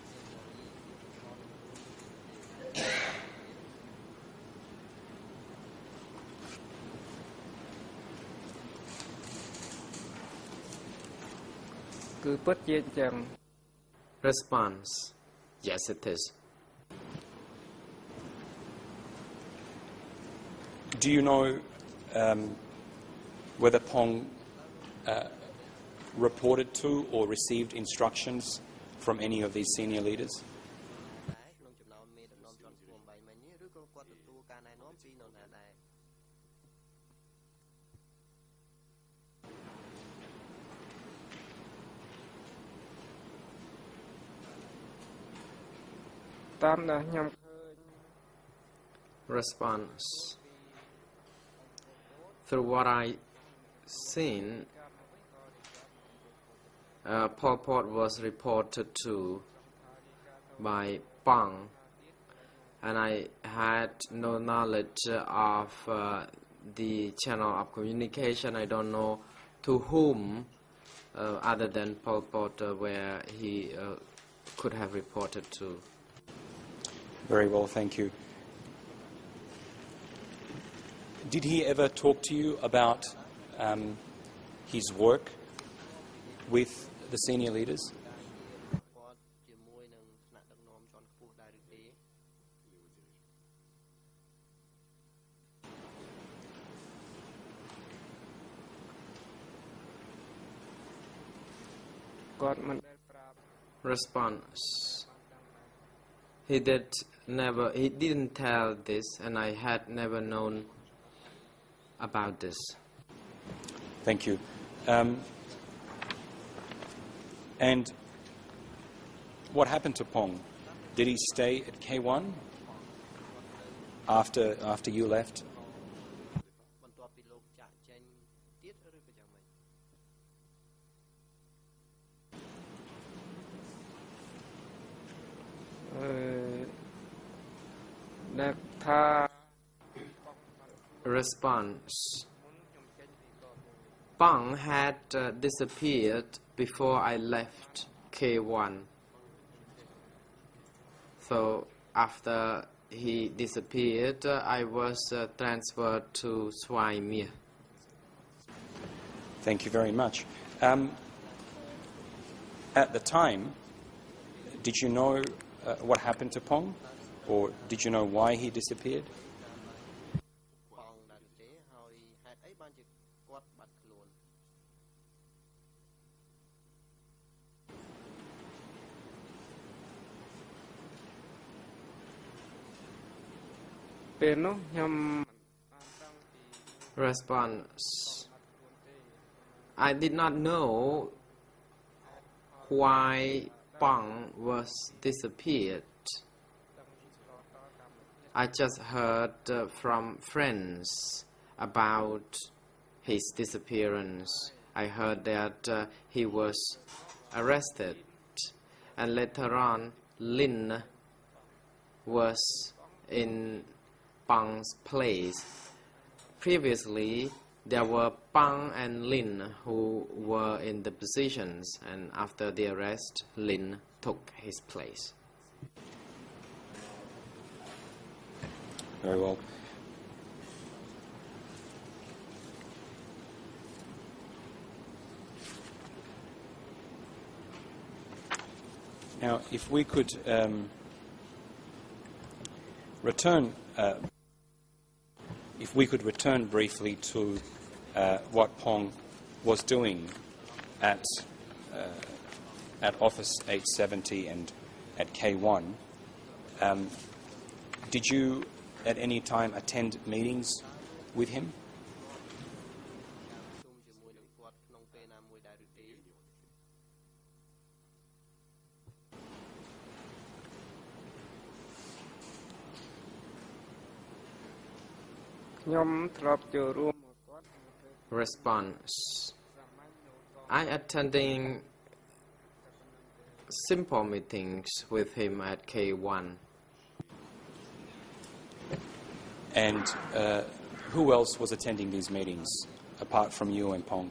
Response. Yes, it is. Do you know whether Pong reported to or received instructions from any of these senior leaders? Response. Through what I seen, Pol Pot was reported to by Pang, and I had no knowledge of the channel of communication. I don't know to whom, other than Pol Pot, where he could have reported to. Very well, thank you. Did he ever talk to you about his work with the senior leaders? Response. He didn't tell this, and I had never known about this. Thank you. And what happened to Pong? Did he stay at K1 after you left? Response. Pang had disappeared before I left K1. So after he disappeared, I was transferred to Swai Mia. Thank you very much. At the time, did you know what happened to Pong? Or did you know why he disappeared? Response. I did not know why Pang was disappeared. I just heard from friends about his disappearance. I heard that he was arrested, and later on Lin was in Pang's place. Previously, there were Pang and Lin who were in the positions, and after the arrest, Lin took his place. Very well. Now, if we could return if we could return briefly to what Pong was doing at Office 870 and at K1. Did you at any time attend meetings with him? Response. I attending simple meetings with him at K1. And who else was attending these meetings apart from you and Pong?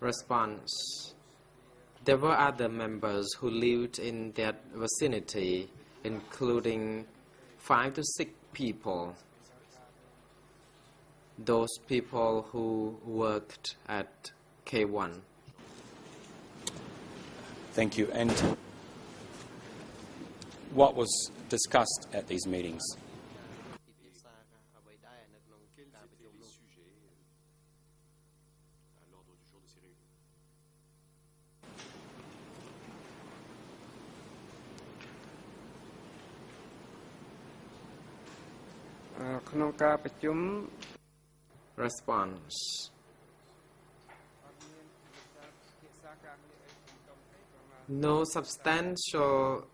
Response. There were other members who lived in that vicinity, including 5 to 6 people. Those people who worked at K1. Thank you. And what was discussed at these meetings? Response. No substantial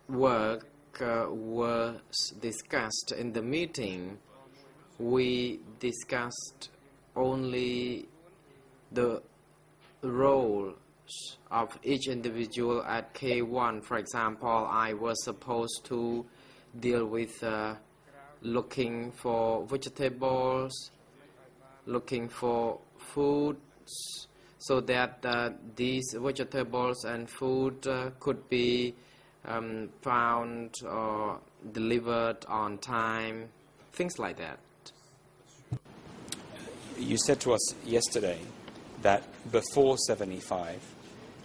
work was discussed in the meeting. We discussed only the roles of each individual at K1. For example, I was supposed to deal with looking for vegetables, looking for foods, so that these vegetables and food could be found or delivered on time, things like that. You said to us yesterday that before 75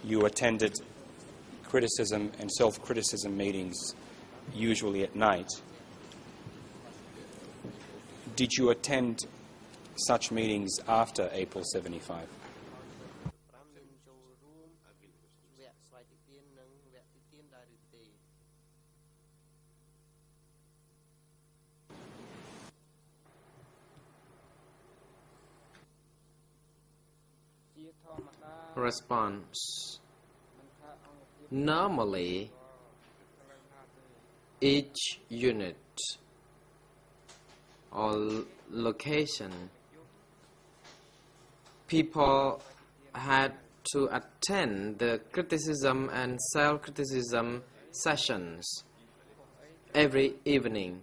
you attended criticism and self-criticism meetings, usually at night. Did you attend such meetings after April 75? Response. Normally, each unit or location, people had to attend the criticism and self-criticism sessions every evening.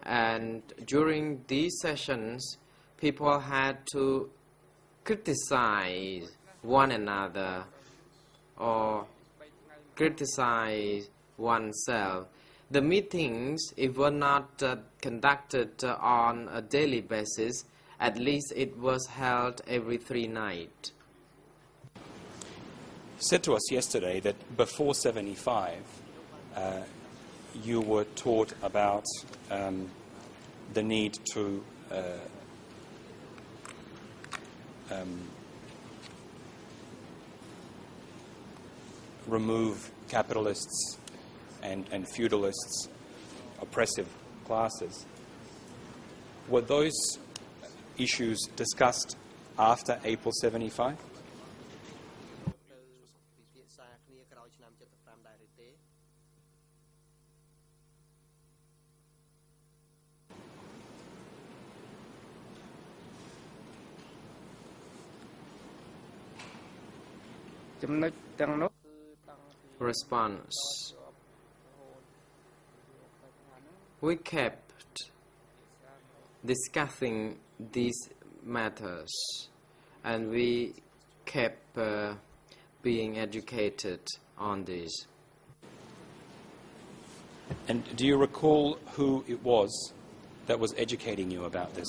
And during these sessions, people had to criticize one another or criticize oneself. The meetings, if were not conducted on a daily basis, at least it was held every 3 nights. You said to us yesterday that before 75 you were taught about the need to remove capitalists and feudalists, oppressive classes. Were those issues discussed after April 75? Response. We kept discussing these matters and we kept being educated on this. And do you recall who it was that was educating you about this?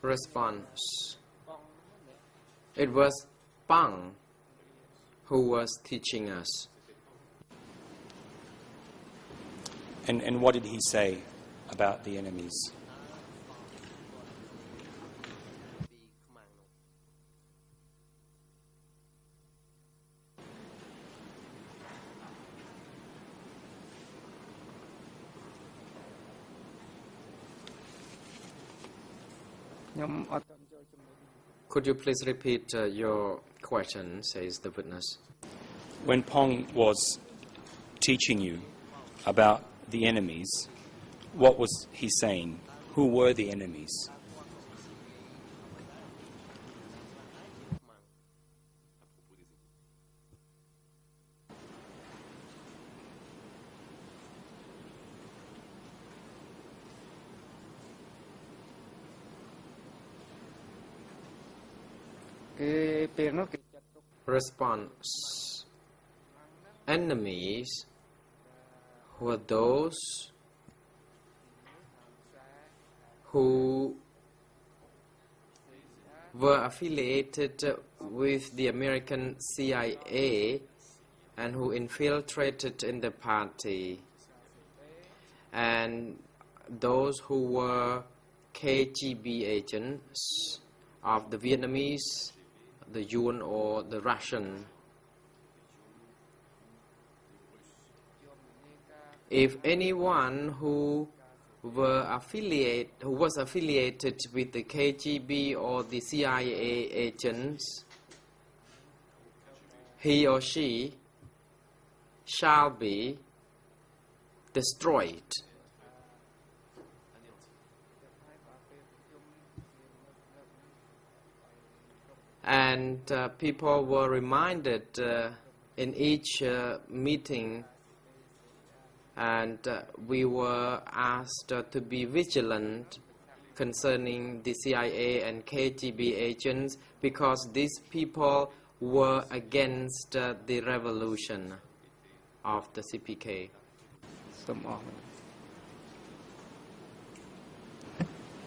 Response. It was Pang who was teaching us. And what did he say about the enemies? Could you please repeat your question, says the witness. When Pong was teaching you about the enemies, what was he saying? Who were the enemies? Response. Enemies were those who were affiliated with the American CIA and who infiltrated in the party, and those who were KGB agents of the Vietnamese, the Yuan or the Russian. If anyone who was affiliated with the KGB or the CIA agents, he or she shall be destroyed. And people were reminded in each meeting, and we were asked to be vigilant concerning the CIA and KGB agents, because these people were against the revolution of the CPK.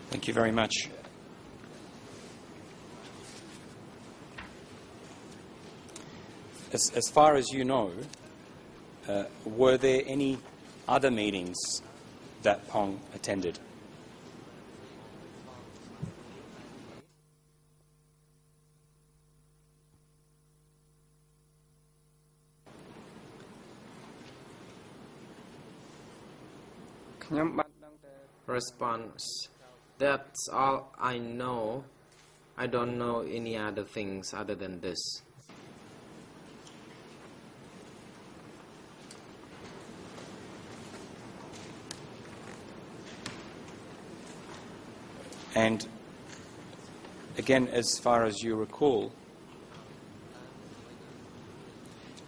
Thank you very much. As far as you know, were there any other meetings that Pong attended? Response. That's all I know. I don't know any other things other than this. And again, as far as you recall,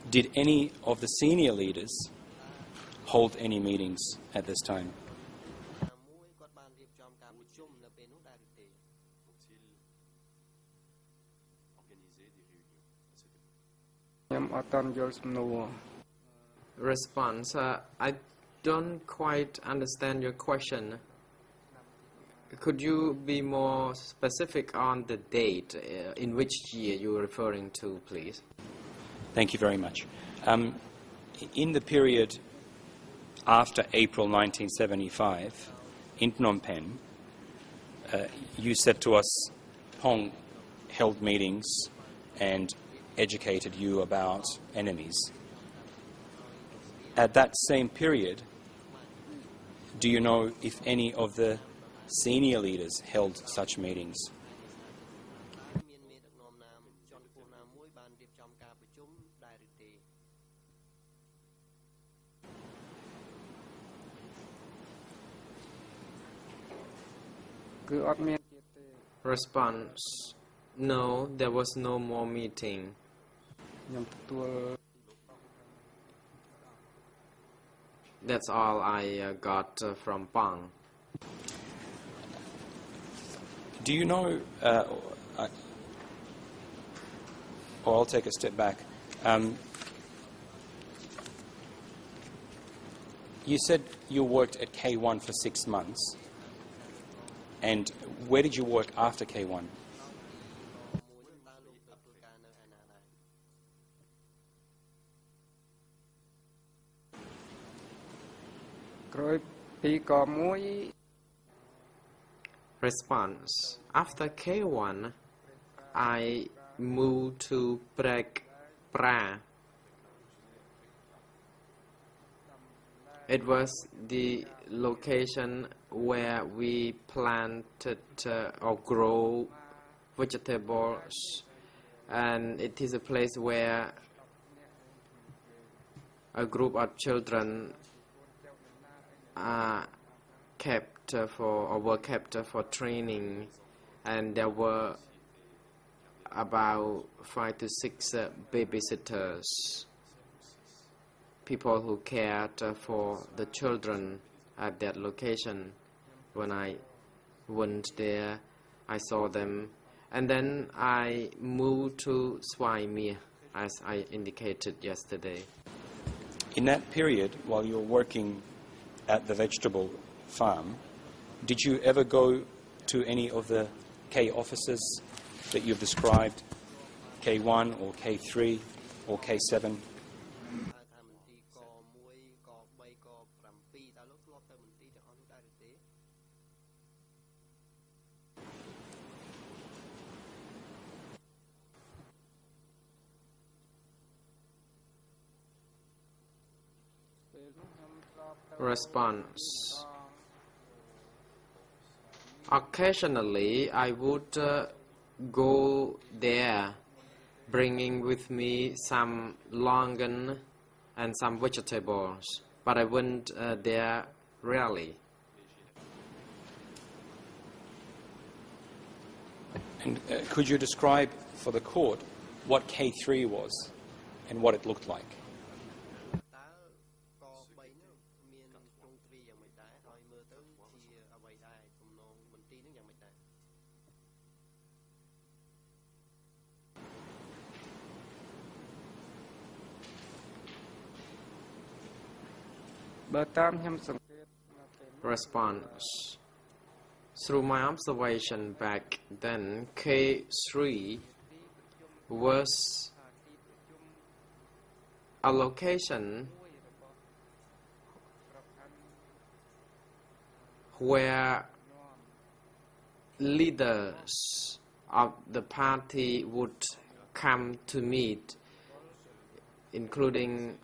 did any of the senior leaders hold any meetings at this time? Response. I don't quite understand your question. Could you be more specific on the date, in which year you're referring to, please? Thank you very much. In the period after April 1975, in Phnom Penh, you said to us, Pong held meetings and educated you about enemies. At that same period, do you know if any of the senior leaders held such meetings? Response. No, there was no more meeting. That's all I got from Pang. Do you know, or I'll take a step back. You said you worked at K1 for 6 months. And where did you work after K1? Response. After K1, I moved to Prek Pra. It was the location where we planted or grow vegetables, and it is a place where a group of children are kept were kept for training, and there were about 5 to 6 babysitters, people who cared for the children at that location. When I went there, I saw them, and then I moved to Swaimir, as I indicated yesterday. In that period, while you were working at the vegetable farm, did you ever go to any of the K offices that you've described, K1 or K3 or K7? Response. Occasionally, I would go there, bringing with me some longan and some vegetables, but I went there rarely. And could you describe for the court what K3 was and what it looked like? Response. Through my observation back then, K3 was a location where leaders of the party would come to meet, including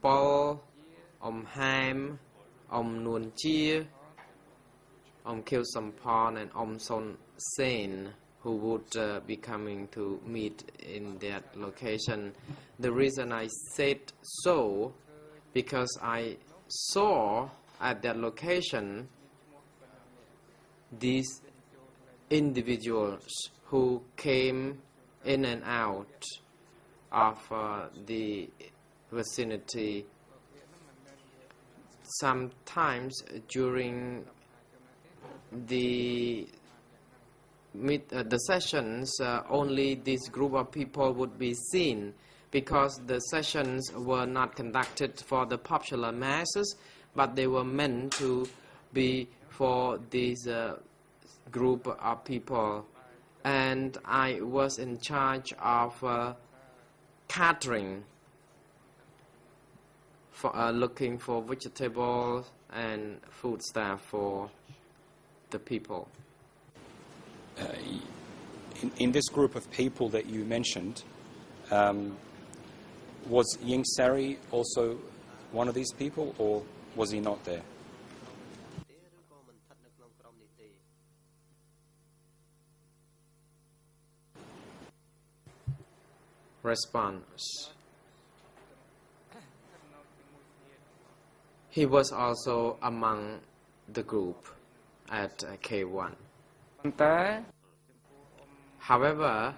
Paul, Ham, Nuon Chia, Kil Sampon, and Son Sen, who would be coming to meet in that location. The reason I said so, because I saw at that location these individuals who came in and out of the vicinity. Sometimes during the sessions, only this group of people would be seen, because the sessions were not conducted for the popular masses, but they were meant to be for this group of people. And I was in charge of catering, for looking for vegetables and food stuff for the people. In this group of people that you mentioned, was Ying Sari also one of these people, or was he not there? Response. He was also among the group at K1. However,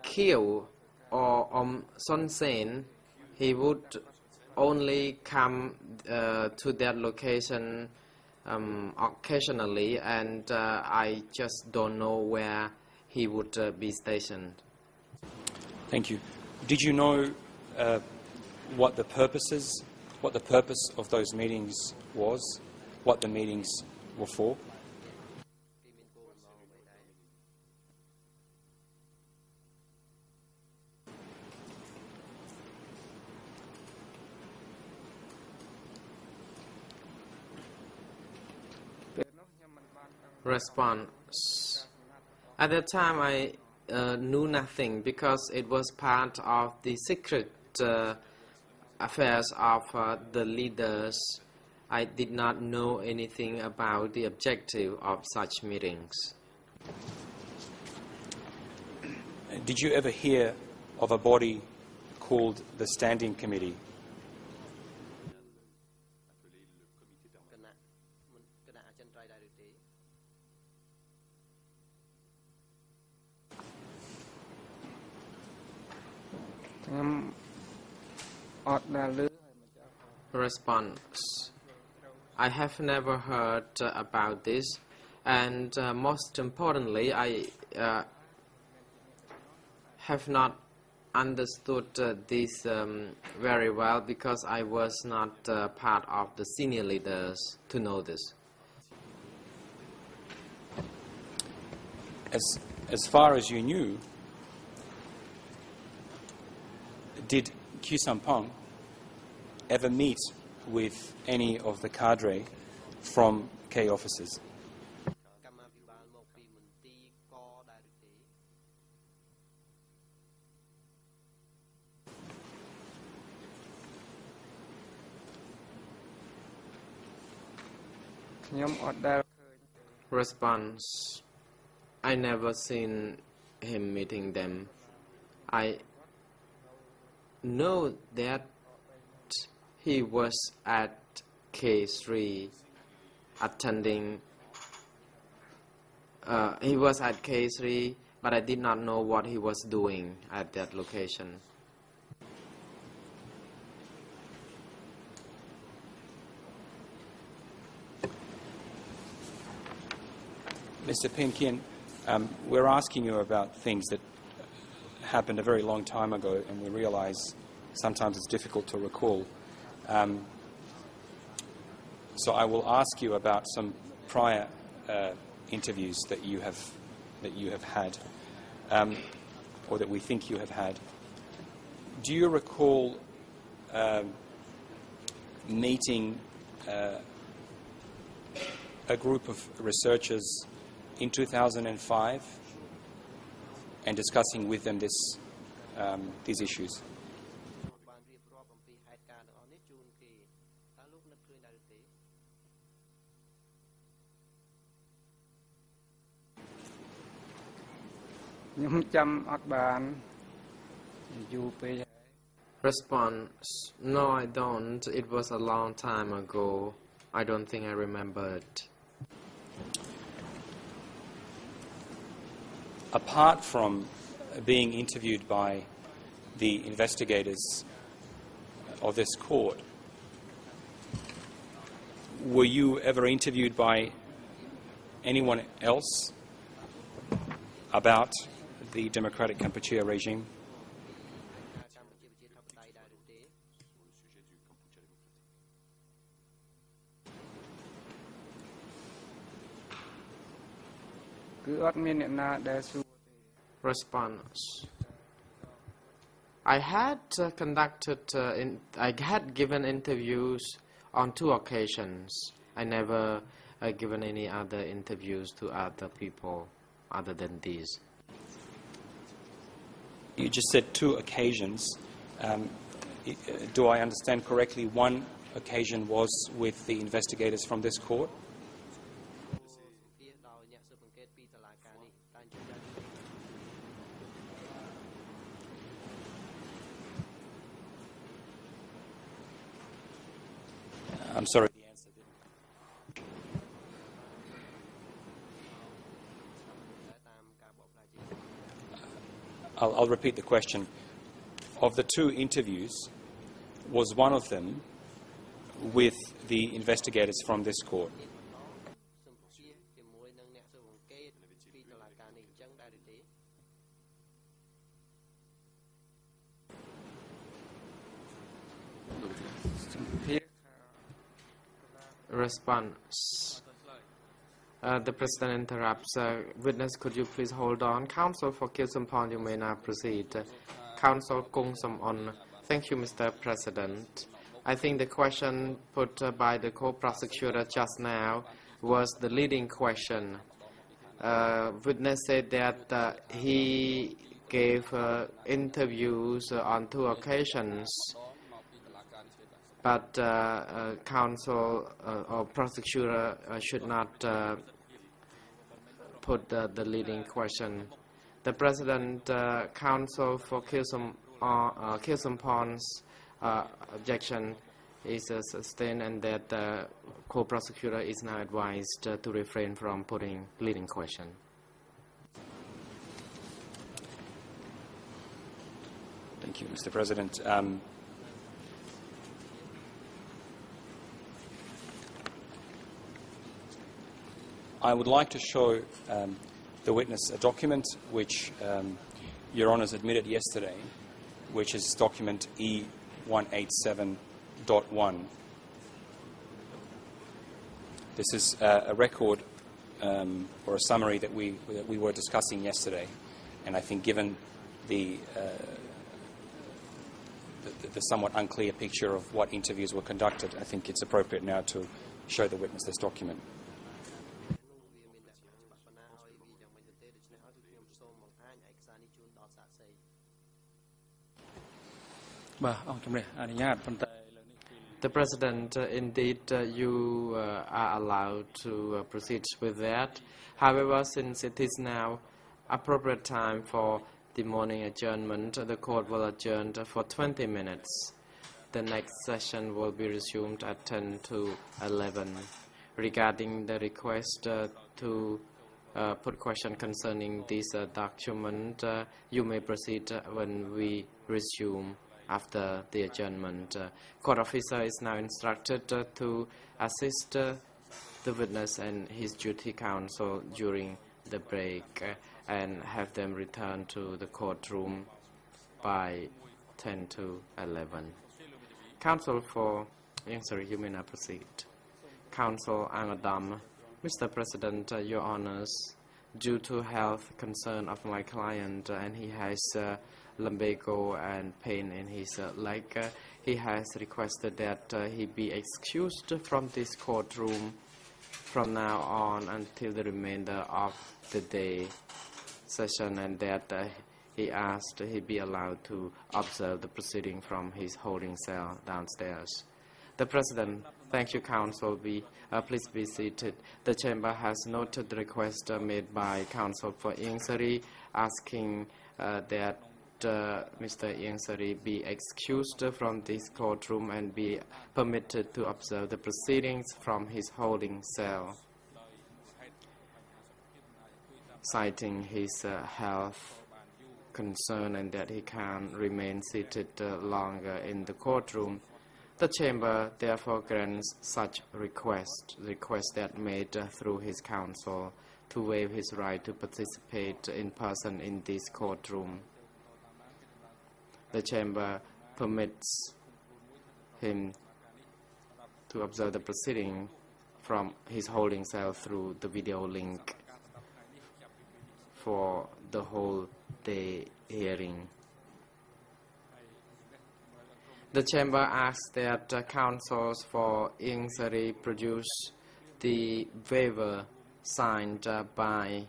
Kiel or Son Sen, he would only come to that location occasionally, and I just don't know where he would be stationed. Thank you. Did you know what the purpose of those meetings was? What the meetings were for? Response. At that time, I knew nothing because it was part of the secret affairs of the leaders. I did not know anything about the objective of such meetings. Did you ever hear of a body called the Standing Committee? Response. I have never heard about this, and most importantly, I have not understood this very well because I was not part of the senior leaders to know this. As far as you knew, did Khieu Samphan ever meet with any of the cadre from K offices? Response. I never seen him meeting them. I know that he was at K3 attending. He was at K3, but I did not know what he was doing at that location. Mr. Phim Kien, we're asking you about things that happened a very long time ago, and we realize sometimes it's difficult to recall. So I will ask you about some prior interviews that you have had, or that we think you have had. Do you recall meeting a group of researchers in 2005 and discussing with them these issues? Response. No, I don't. It was a long time ago. I don't think I remember it. Apart from being interviewed by the investigators of this court, were you ever interviewed by anyone else about the Democratic Kampuchea regime? Response. I had I had given interviews on 2 occasions. I never given any other interviews to other people other than these. You just said 2 occasions. Do I understand correctly? One occasion was with the investigators from this court? I'm sorry, the answer didn't. I'll repeat the question. Of the 2 interviews, was one of them with the investigators from this court. Response. The President interrupts. Witness, could you please hold on? Counsel for Kilsumpon, you may now proceed. Counsel Kung Som-on. Thank you, Mr. President. I think the question put by the co-prosecutor just now was the leading question. Witness said that he gave interviews on 2 occasions, but counsel or prosecutor should not put the leading question. The President counsel for Kilsumpon's objection is sustained, and that the co-prosecutor is now advised to refrain from putting leading question. Thank you, Mr. President. I would like to show the witness a document which Your Honours admitted yesterday, which is document E187.1. This is a record or a summary that we were discussing yesterday, and I think given the somewhat unclear picture of what interviews were conducted, I think it's appropriate now to show the witness this document. The President, indeed, you are allowed to proceed with that. However, since it is now appropriate time for the morning adjournment, the court will adjourn for 20 minutes. The next session will be resumed at 10 to 11. Regarding the request to put question concerning this document, you may proceed when we resume after the adjournment. Court officer is now instructed to assist the witness and his duty counsel during the break and have them return to the courtroom by 10 to 11. Counsel for answer, you may now proceed. Counsel Angadam. Mr. President, Your Honours, due to health concern of my client, and he has lumbago and pain in his leg, he has requested that he be excused from this courtroom from now on until the remainder of the day session, and that he asked he be allowed to observe the proceeding from his holding cell downstairs. The President, thank you, Counsel. Please be seated. The Chamber has noted the request made by Counsel for Ieng Sary, asking that Mr. Ieng Sary be excused from this courtroom and be permitted to observe the proceedings from his holding cell, citing his health concern and that he can remain seated longer in the courtroom. The Chamber therefore grants such request that made through his counsel to waive his right to participate in person in this courtroom. The Chamber permits him to observe the proceeding from his holding cell through the video link for the whole day hearing. The Chamber asks that counsels for Ieng Sary produce the waiver signed by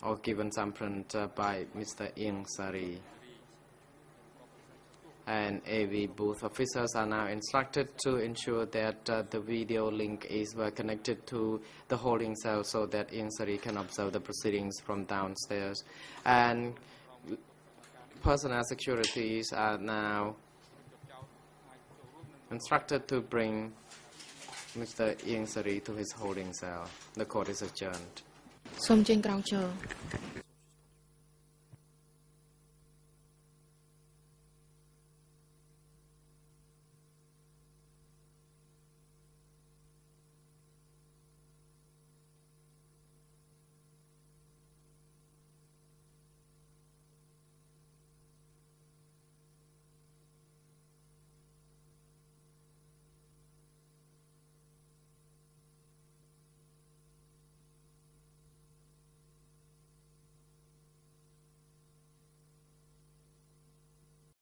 or given thumbprint by Mr. Ieng Sary. And AV booth officers are now instructed to ensure that the video link is connected to the holding cell so that Ieng Sary can observe the proceedings from downstairs. And personnel securities are now instructed to bring Mr. Ieng Sary to his holding cell. The court is adjourned.